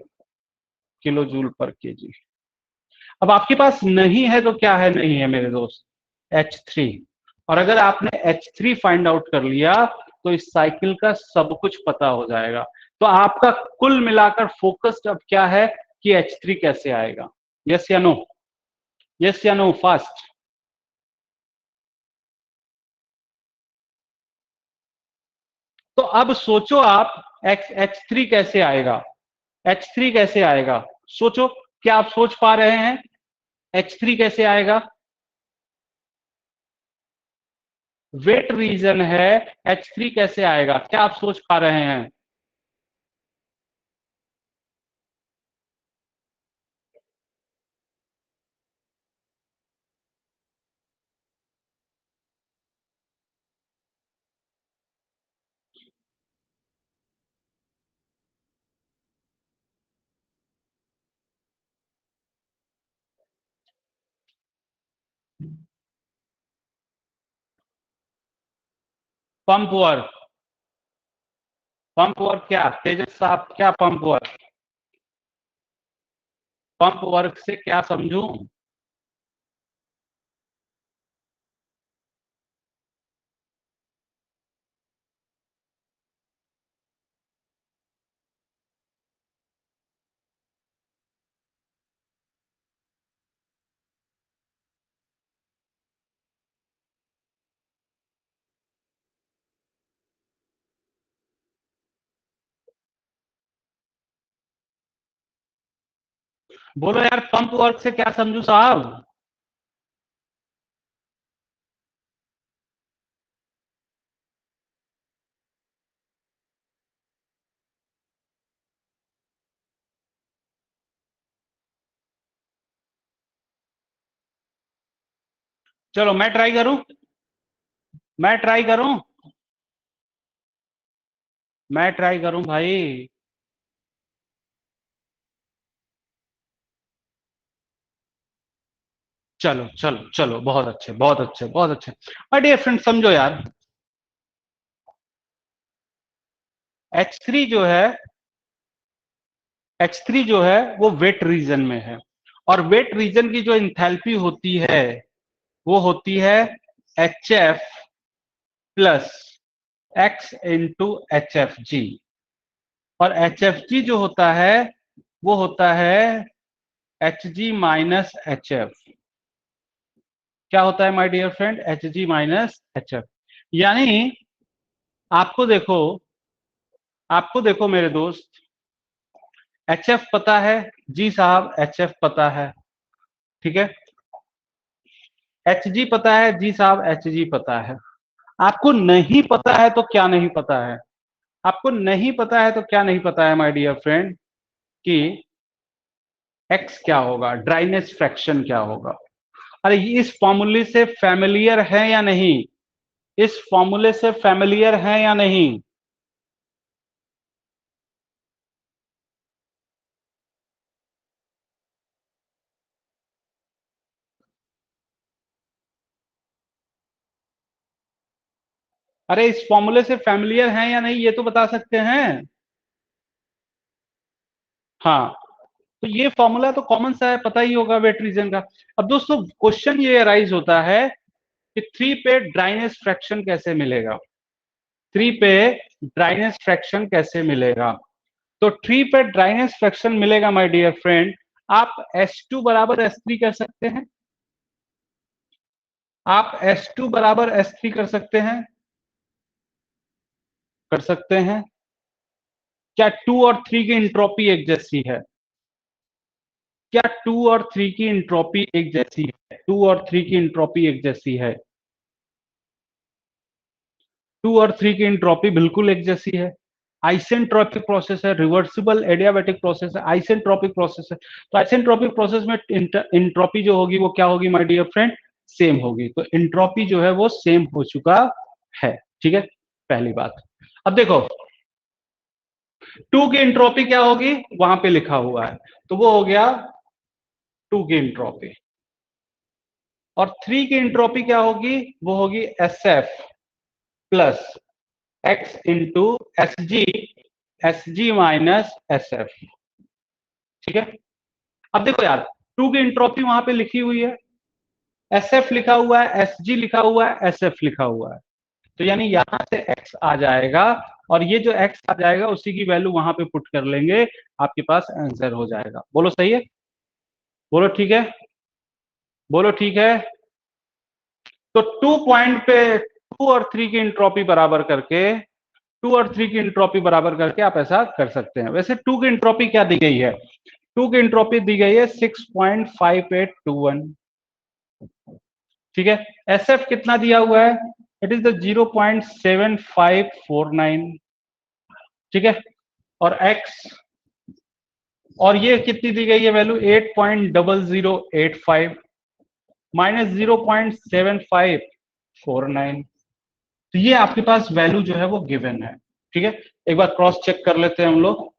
किलो जूल पर केजी। अब आपके पास नहीं है तो क्या है? नहीं है मेरे दोस्त, H3। और अगर आपने H3 फाइंड आउट कर लिया तो इस साइकिल का सब कुछ पता हो जाएगा। तो आपका कुल मिलाकर फोकस्ड अब क्या है कि H3 कैसे आएगा? यस या नो? यस या नो फास्ट? तो अब सोचो आप, H3 कैसे आएगा? H3 कैसे आएगा? सोचो, क्या आप सोच पा रहे हैं? H3 कैसे आएगा? वेट रीजन है, H3 कैसे आएगा? क्या आप सोच पा रहे हैं? Pump work. पंप वर्क क्या तेजस साहब? क्या पंप वर्क? पंप वर्क से क्या समझूं? बोलो यार, पंप वर्क से क्या समझू साहब? चलो मैं ट्राई करूं, मैं ट्राई करूं, मैं ट्राई करूं भाई। चलो चलो चलो, बहुत अच्छे बहुत अच्छे बहुत अच्छे। बट डियर फ्रेंड समझो यार, H3 जो है, H3 जो है वो वेट रीजन में है, और वेट रीजन की जो इंथैल्पी होती है वो होती है HF plus X into HFG। और HFG जो होता है वो होता है Hg माइनस HF। क्या होता है my dear friend? Hg minus HF। यानी आपको देखो, आपको देखो मेरे दोस्त, HF पता है, जी साहब HF पता है, ठीक है। Hg पता है, जी साहब Hg पता है। आपको नहीं पता है तो क्या नहीं पता है? आपको नहीं पता है तो क्या नहीं पता है माय डियर फ्रेंड, कि x क्या होगा, ड्राइनेस फ्रैक्शन क्या होगा। अरे इस फॉर्मूले से फैमिलियर है या नहीं? इस फॉर्मूले से फैमिलियर है या नहीं? अरे इस फॉर्मूले से फैमिलियर है या नहीं, ये तो बता सकते हैं। हाँ, तो ये फॉर्मूला तो कॉमन सा है, पता ही होगा वेट रीजन का। अब दोस्तों क्वेश्चन ये अराइज होता है कि थ्री पे ड्राइनेस फ्रैक्शन कैसे मिलेगा, थ्री पे ड्राइनेस फ्रैक्शन कैसे मिलेगा। तो थ्री पे ड्राइनेस फ्रैक्शन मिलेगा माय डियर फ्रेंड, आप S2 बराबर S3 कर सकते हैं, आप S2 बराबर S3 कर सकते हैं, कर सकते हैं। क्या टू और थ्री की इंट्रोपी एक जैसी है? क्या टू और थ्री की इंट्रोपी एक जैसी है? टू और थ्री की इंट्रोपी एक जैसी है? टू और थ्री की इंट्रोपी बिल्कुल एक जैसी है। आइसेंट्रोपिक प्रोसेस है, रिवर्सिबल एडियाबैटिक प्रोसेस है, आइसेंट्रोपिक प्रोसेस है। तो आइसेंट्रोपिक प्रोसेस में इंट्रोपी जो होगी वो क्या होगी माय डियर फ्रेंड? सेम होगी। तो इंट्रोपी जो है वो सेम हो चुका है, ठीक है, पहली बात। अब देखो, टू की इंट्रोपी क्या होगी, वहां पे लिखा हुआ है, तो वो हो गया टू की इंट्रोपी। और थ्री की इंट्रोपी क्या होगी, वो होगी SF plus x into SG, SG minus SF, ठीक है। अब देखो यार, टू की इंट्रोपी वहां पे लिखी हुई है, SF लिखा हुआ है, SG लिखा हुआ है, SF लिखा हुआ है। तो यानी यहां से x आ जाएगा, और ये जो x आ जाएगा उसी की वैल्यू वहां पे पुट कर लेंगे, आपके पास आंसर हो जाएगा। बोलो सही है? बोलो ठीक है? बोलो ठीक है? तो टू पॉइंट पे टू और थ्री की इंट्रोपी बराबर करके, टू और थ्री की इंट्रोपी बराबर करके आप ऐसा कर सकते हैं। वैसे टू की इंट्रोपी क्या दी गई है? टू की इंट्रोपी दी गई है 6.5821, ठीक है। SF कितना दिया हुआ है? इट इज द 0.7549, ठीक है। और x, और ये कितनी दी गई है वैल्यू? 8.0085 माइनस 0.7549। तो ये आपके पास वैल्यू जो है वो गिवन है, ठीक है। एक बार क्रॉस चेक कर लेते हैं हम लोग।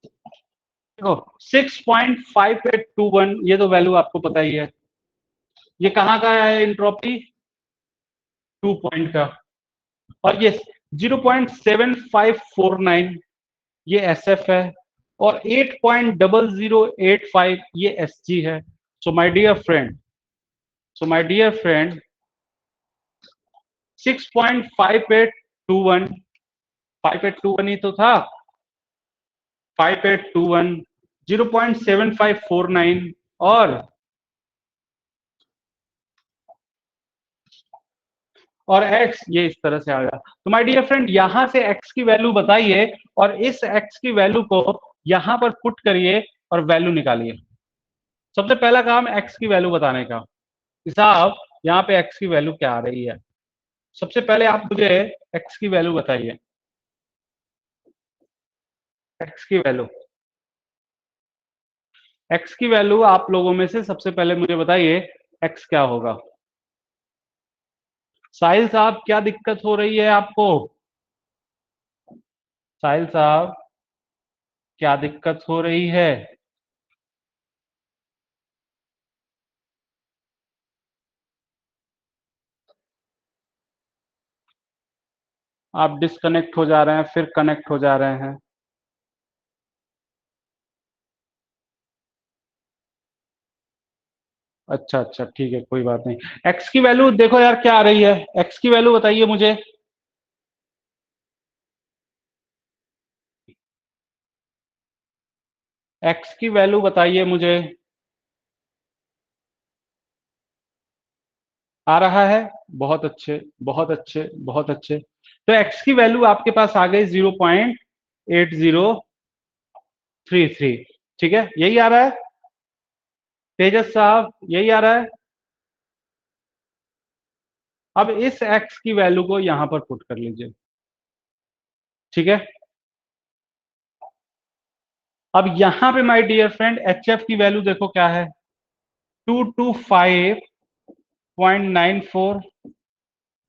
देखो 6.5821, ये तो वैल्यू आपको पता ही है। ये कहाँ का है इंट्रोपी? टू पॉइंट का। और ये 0.7549 ये SF है, और 8.0085 ये SG है। So my dear friend, so my dear friend, 6.5821, 5821 ही तो था, 5821, 0.7549, और x ये इस तरह से आ गया। तो माय डियर फ्रेंड, यहां से x की वैल्यू बताइए, और इस x की वैल्यू को यहां पर पुट करिए और वैल्यू निकालिए। सबसे पहला काम एक्स की वैल्यू बताने का। साहब यहाँ पे एक्स की वैल्यू क्या आ रही है? सबसे पहले आप मुझे एक्स की वैल्यू बताइए। एक्स की वैल्यू, एक्स की वैल्यू आप लोगों में से सबसे पहले मुझे बताइए एक्स क्या होगा। साहिल साहब क्या दिक्कत हो रही है आपको? साहिल साहब क्या दिक्कत हो रही है? आप डिस्कनेक्ट हो जा रहे हैं फिर कनेक्ट हो जा रहे हैं। अच्छा अच्छा ठीक है, कोई बात नहीं। एक्स की वैल्यू देखो यार क्या आ रही है, एक्स की वैल्यू बताइए मुझे। एक्स की वैल्यू बताइए मुझे। आ रहा है? बहुत अच्छे बहुत अच्छे बहुत अच्छे। तो एक्स की वैल्यू आपके पास आ गई 0.8033। ठीक है, यही आ रहा है तेजस साहब, यही आ रहा है। अब इस एक्स की वैल्यू को यहां पर पुट कर लीजिए। ठीक है, अब यहां पे my dear friend H F की वैल्यू देखो क्या है, 225.94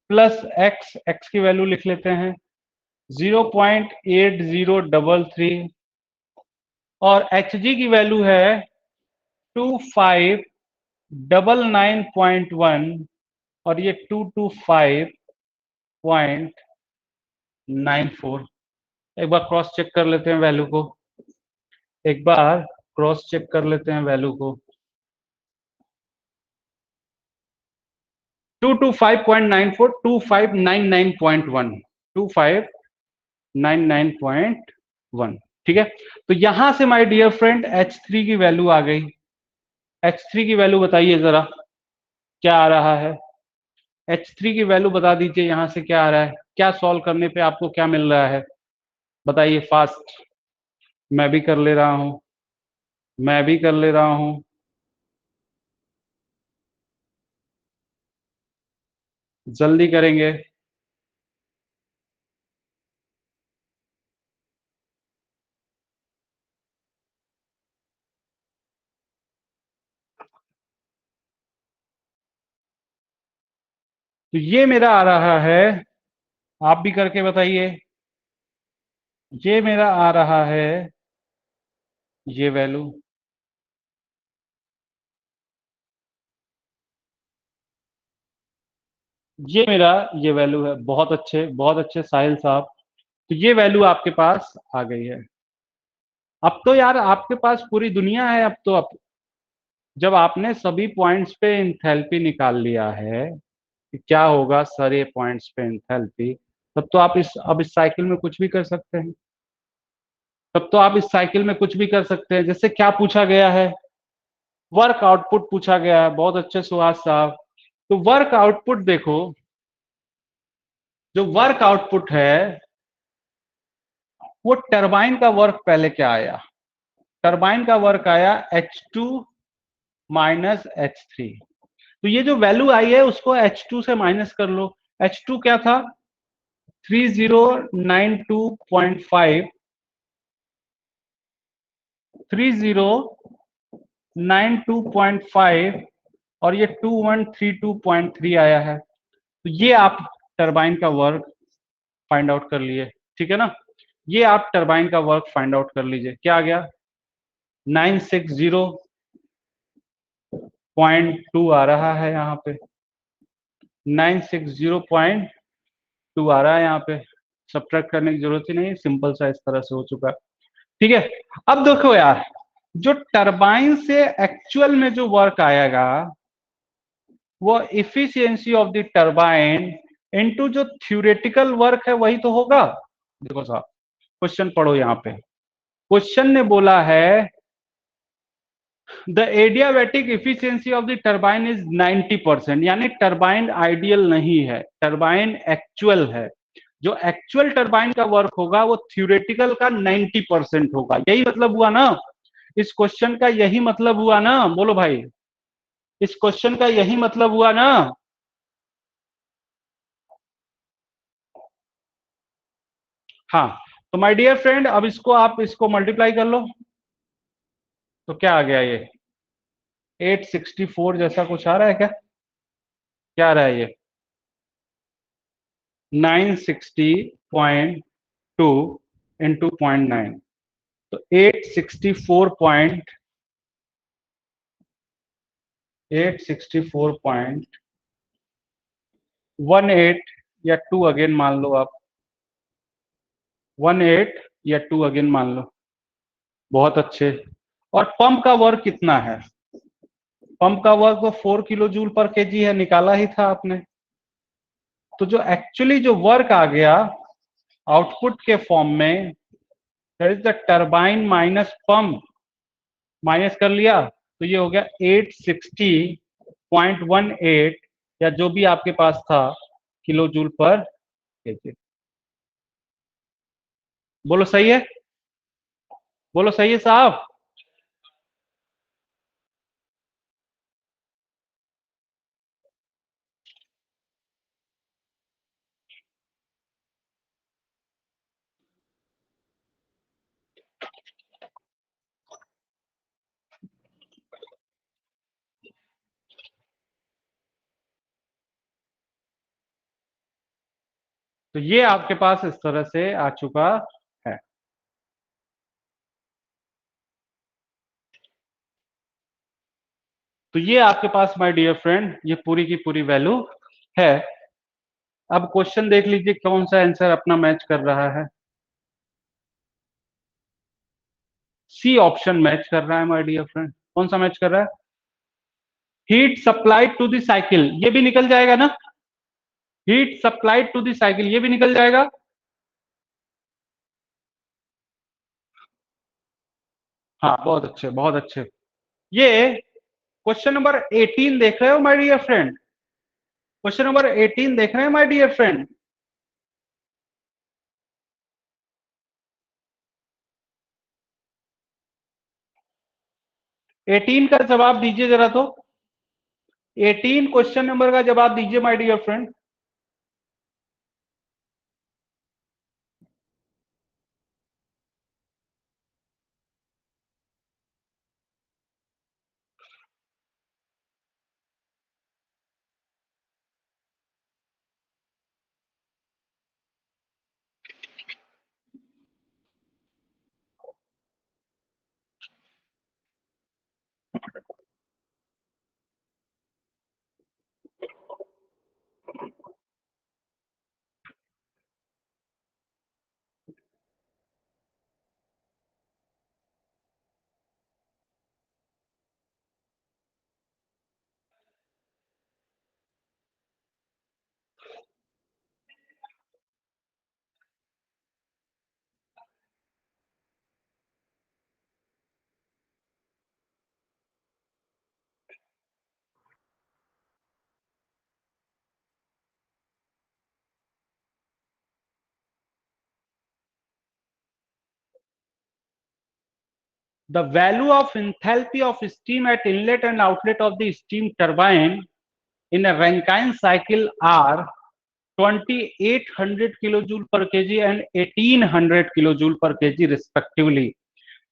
प्लस एक्स, एक्स की वैल्यू लिख लेते हैं 0.8033, और एच जी की वैल्यू है 2599.1, और ये 225.94। एक बार क्रॉस चेक कर लेते हैं वैल्यू को, एक बार क्रॉस चेक कर लेते हैं वैल्यू को। 225.94, 2599.1, 2599.1। ठीक है, तो यहां से my dear friend H three की वैल्यू आ गई। एच थ्री की वैल्यू बताइए जरा क्या आ रहा है। एच थ्री की वैल्यू बता दीजिए यहां से क्या आ रहा है, क्या सॉल्व करने पे आपको क्या मिल रहा है, बताइए फास्ट। मैं भी कर ले रहा हूं, मैं भी कर ले रहा हूं। जल्दी करेंगे। तो ये मेरा आ रहा है, आप भी करके बताइए। ये मेरा आ रहा है ये वैल्यू, ये मेरा ये वैल्यू है। बहुत अच्छे साहिल साहब। तो ये वैल्यू आपके पास आ गई है। अब तो यार आपके पास पूरी दुनिया है। अब तो जब आपने सभी पॉइंट्स पे इंथैल्पी निकाल लिया है कि क्या होगा सारे पॉइंट्स पे इंथैल्पी, तब तो आप इस अब इस साइकिल में कुछ भी कर सकते हैं। तब तो आप इस साइकिल में कुछ भी कर सकते हैं। जैसे क्या पूछा गया है, वर्क आउटपुट पूछा गया है। बहुत अच्छे सुहास साहब। तो वर्क आउटपुट देखो, जो वर्क आउटपुट है वो टरबाइन का वर्क पहले क्या आया, टरबाइन का वर्क आया H2 माइनस H3। तो ये जो वैल्यू आई है उसको H2 से माइनस कर लो। H2 क्या था, 3092.5, 3092.5, और ये 2132.3 आया है। तो ये आप टरबाइन का वर्क फाइंड आउट कर लिए। ठीक है ना, ये आप टरबाइन का वर्क फाइंड आउट कर लीजिए। क्या आ गया, 960.2 आ रहा है यहाँ पे, 960.2 आ रहा है यहाँ पे। सब्ट्रैक्ट करने की जरूरत ही नहीं, सिंपल सा इस तरह से हो चुका है। ठीक है, अब देखो यार, जो टरबाइन से एक्चुअल में जो वर्क आएगा वो efficiency of the turbine into जो थ्योरेटिकल वर्क है वही तो होगा। देखो साहब, क्वेश्चन पढ़ो यहाँ पे। क्वेश्चन ने बोला है the adiabatic efficiency of the turbine is 90%, यानी टरबाइन आइडियल नहीं है, टरबाइन एक्चुअल है। जो एक्चुअल टरबाइन का वर्क होगा वो थ्योरेटिकल का 90% होगा। यही मतलब हुआ ना, इस क्वेश्चन का यही मतलब हुआ ना, बोलो भाई, इस क्वेश्चन का यही मतलब हुआ ना। हाँ, तो माय डियर फ्रेंड, अब इसको आप इसको मल्टीप्लाई कर लो, तो क्या आ गया ये 864 जैसा कुछ आ रहा है क्या? क्या आ रहा है ये 960.2 इंटू 0.9, तो 864.18 या 2 अगेन मान लो आप, 18 या 2 अगेन मान लो। बहुत अच्छे। और पंप का वर्क कितना है? पंप का वर्क तो 4 किलो जूल पर केजी है, निकाला ही था आपने। तो जो एक्चुअली जो वर्क आ गया आउटपुट के फॉर्म में, that is the turbine minus pump, minus कर लिया, तो ये हो गया 860.18 या जो भी आपके पास था किलो जूल पर केजी। बोलो सही है? बोलो सही है साहब? तो ये आपके पास इस तरह से आ चुका है। तो ये आपके पास माय डियर फ्रेंड ये पूरी की पूरी वैल्यू है। अब क्वेश्चन देख लीजिए कौन सा आंसर अपना मैच कर रहा है। सी ऑप्शन मैच कर रहा है माय डियर फ्रेंड। कौन सा मैच कर रहा है? Heat supplied to the cycle, ये भी निकल जाएगा ना? Heat supplied to the cycle, ये भी निकल जाएगा। हाँ, बहुत अच्छे, बहुत अच्छे। ये क्वेश्चन नंबर 18 देख रहे हो my dear friend? Question number 18 देख रहे हैं माय डियर फ्रेंड? एटीन का जवाब दीजिए जरा तो। 18 क्वेश्चन नंबर का जवाब दीजिए my dear friend. The value of enthalpy of steam at inlet and outlet of the steam turbine in a Rankine cycle are 2800 kilojoule per kg and 1800 kilojoule per kg respectively.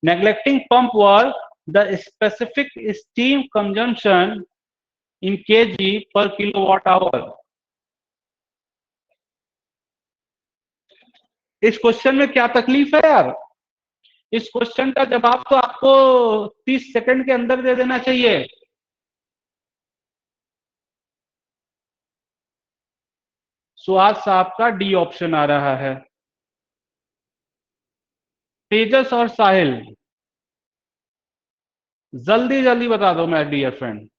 Neglecting pump work, the specific steam consumption in kg per kilowatt hour. इस question में क्या तकलीफ है यार? इस question का जवाब तो आपको 30 सेकंड के अंदर दे देना चाहिए। सुहास साहब का डी ऑप्शन आ रहा है। तेजस और साहिल, जल्दी जल्दी बता दो माय डियर फ्रेंड।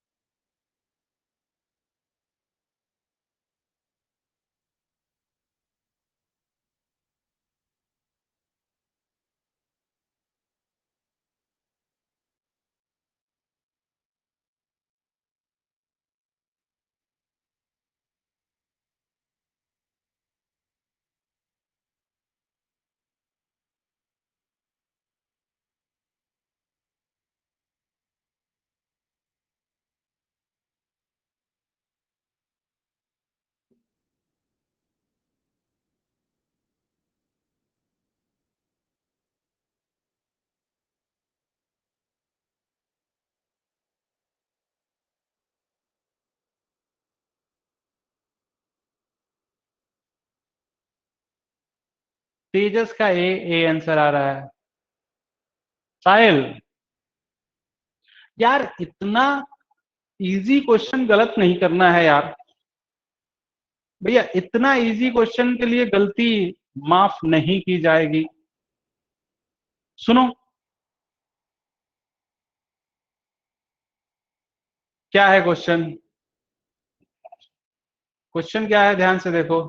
तेजस का ए आंसर आ रहा है। साहिल, यार इतना इजी क्वेश्चन गलत नहीं करना है यार। भैया इतना इजी क्वेश्चन के लिए गलती माफ नहीं की जाएगी। सुनो, क्या है क्वेश्चन। क्वेश्चन क्या है, ध्यान से देखो।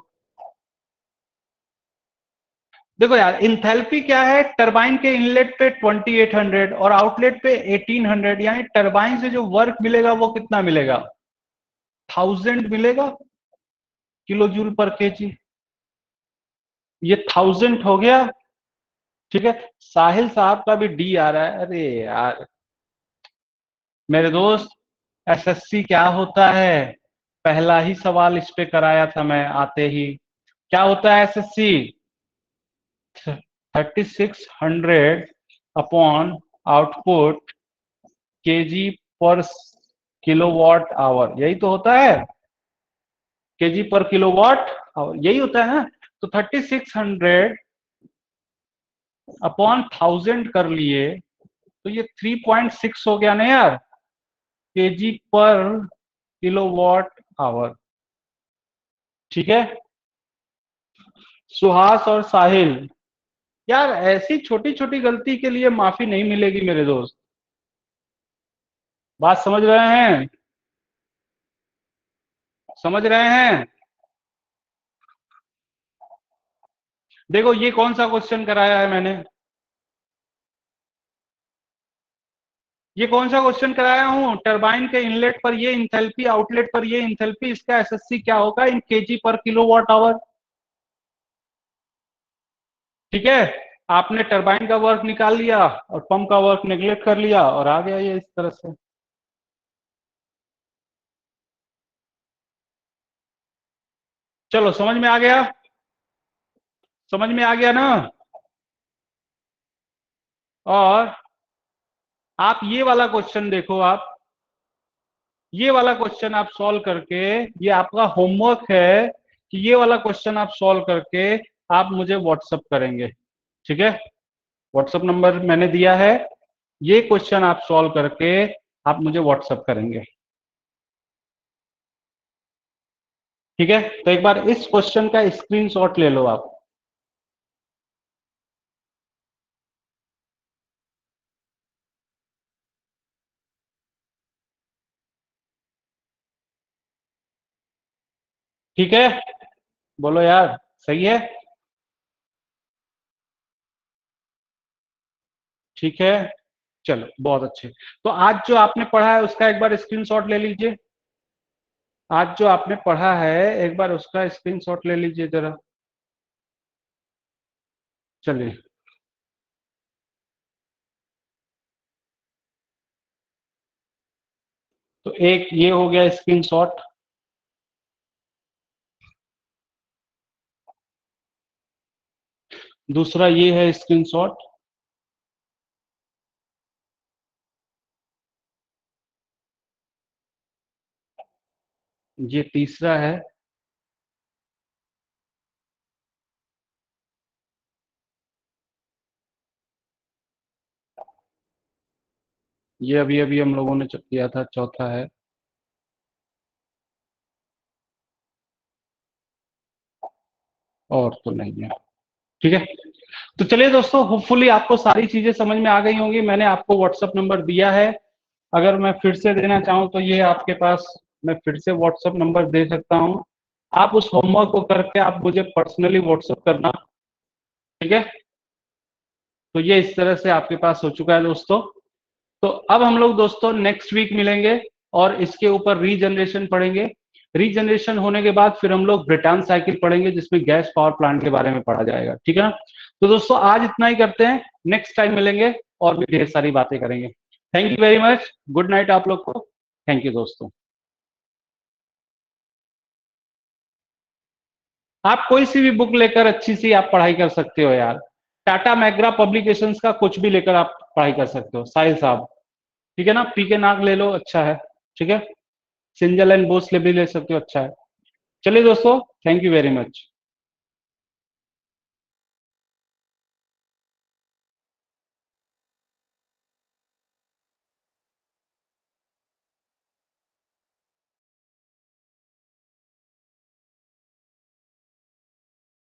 देखो यार, इंथैल्पी क्या है, टरबाइन के इनलेट पे 2800 और आउटलेट पे 1800, यानी टरबाइन से जो वर्क मिलेगा वो कितना मिलेगा, 1000 मिलेगा किलो जूल पर केजी। ये 1000 हो गया। ठीक है, साहिल साहब का भी डी आ रहा है। अरे यार मेरे दोस्त, एसएससी क्या होता है, पहला ही सवाल इस पे कराया था मैं आते ही। क्या होता है एसएससी, 3600 अपॉन आउटपुट केजी पर किलोवाट आवर, यही तो होता है। केजी पर किलोवाट आवर यही होता है ना। तो 3600 अपॉन 1000 कर लिए, तो ये 3.6 हो गया ना यार, केजी पर किलोवाट आवर। ठीक है, सुहास और साहिल, यार ऐसी छोटी छोटी गलती के लिए माफी नहीं मिलेगी मेरे दोस्त। बात समझ रहे हैं, समझ रहे हैं। देखो ये कौन सा क्वेश्चन कराया है मैंने, ये कौन सा क्वेश्चन कराया हूं, टरबाइन के इनलेट पर ये इंथैल्पी, आउटलेट पर ये इंथैल्पी, इसका एसएससी क्या होगा इन केजी पर किलोवाट आवर। ठीक है, आपने टरबाइन का वर्क निकाल लिया और पंप का वर्क नेग्लेक्ट कर लिया और आ गया ये इस तरह से। चलो समझ में आ गया, समझ में आ गया ना। और आप ये वाला क्वेश्चन देखो, आप ये वाला क्वेश्चन आप सॉल्व करके, ये आपका होमवर्क है कि ये वाला क्वेश्चन आप सॉल्व करके आप मुझे व्हाट्सअप करेंगे। ठीक है, व्हाट्सअप नंबर मैंने दिया है, ये क्वेश्चन आप सॉल्व करके आप मुझे व्हाट्सअप करेंगे। ठीक है, तो एक बार इस क्वेश्चन का स्क्रीनशॉट ले लो आप। ठीक है, बोलो यार, सही है। ठीक है, चलो बहुत अच्छे। तो आज जो आपने पढ़ा है उसका एक बार स्क्रीनशॉट ले लीजिए। आज जो आपने पढ़ा है एक बार उसका स्क्रीनशॉट ले लीजिए जरा। चलिए, तो एक ये हो गया स्क्रीनशॉट। दूसरा ये है स्क्रीनशॉट। ये तीसरा है। ये अभी अभी हम लोगों ने किया था, चौथा है। और तो नहीं है। ठीक है, तो चलिए दोस्तों, होपफुली आपको सारी चीजें समझ में आ गई होंगी। मैंने आपको व्हाट्सअप नंबर दिया है, अगर मैं फिर से देना चाहूँ तो ये आपके पास, मैं फिर से व्हाट्सअप नंबर दे सकता हूँ। आप उस होमवर्क को करके आप मुझे पर्सनली व्हाट्सअप करना। ठीक है, तो ये इस तरह से आपके पास हो चुका है दोस्तों। तो अब हम लोग दोस्तों नेक्स्ट वीक मिलेंगे और इसके ऊपर रीजनरेशन पढ़ेंगे। रीजनरेशन होने के बाद फिर हम लोग ब्रिटान साइकिल पढ़ेंगे जिसमें गैस पावर प्लांट के बारे में पढ़ा जाएगा। ठीक है ना, तो दोस्तों आज इतना ही करते हैं, नेक्स्ट टाइम मिलेंगे और भी ढेर सारी बातें करेंगे। Thank you very much, good night आप लोग को। थैंक यू दोस्तों। आप कोई सी भी बुक लेकर अच्छी सी आप पढ़ाई कर सकते हो यार। टाटा मैग्रा पब्लिकेशंस का कुछ भी लेकर आप पढ़ाई कर सकते हो साहिल साहब। ठीक है ना, पीके नाग ले लो, अच्छा है। ठीक है, सिंजल एंड बोस ले भी ले सकते हो, अच्छा है। चलिए दोस्तों, थैंक यू वेरी मच।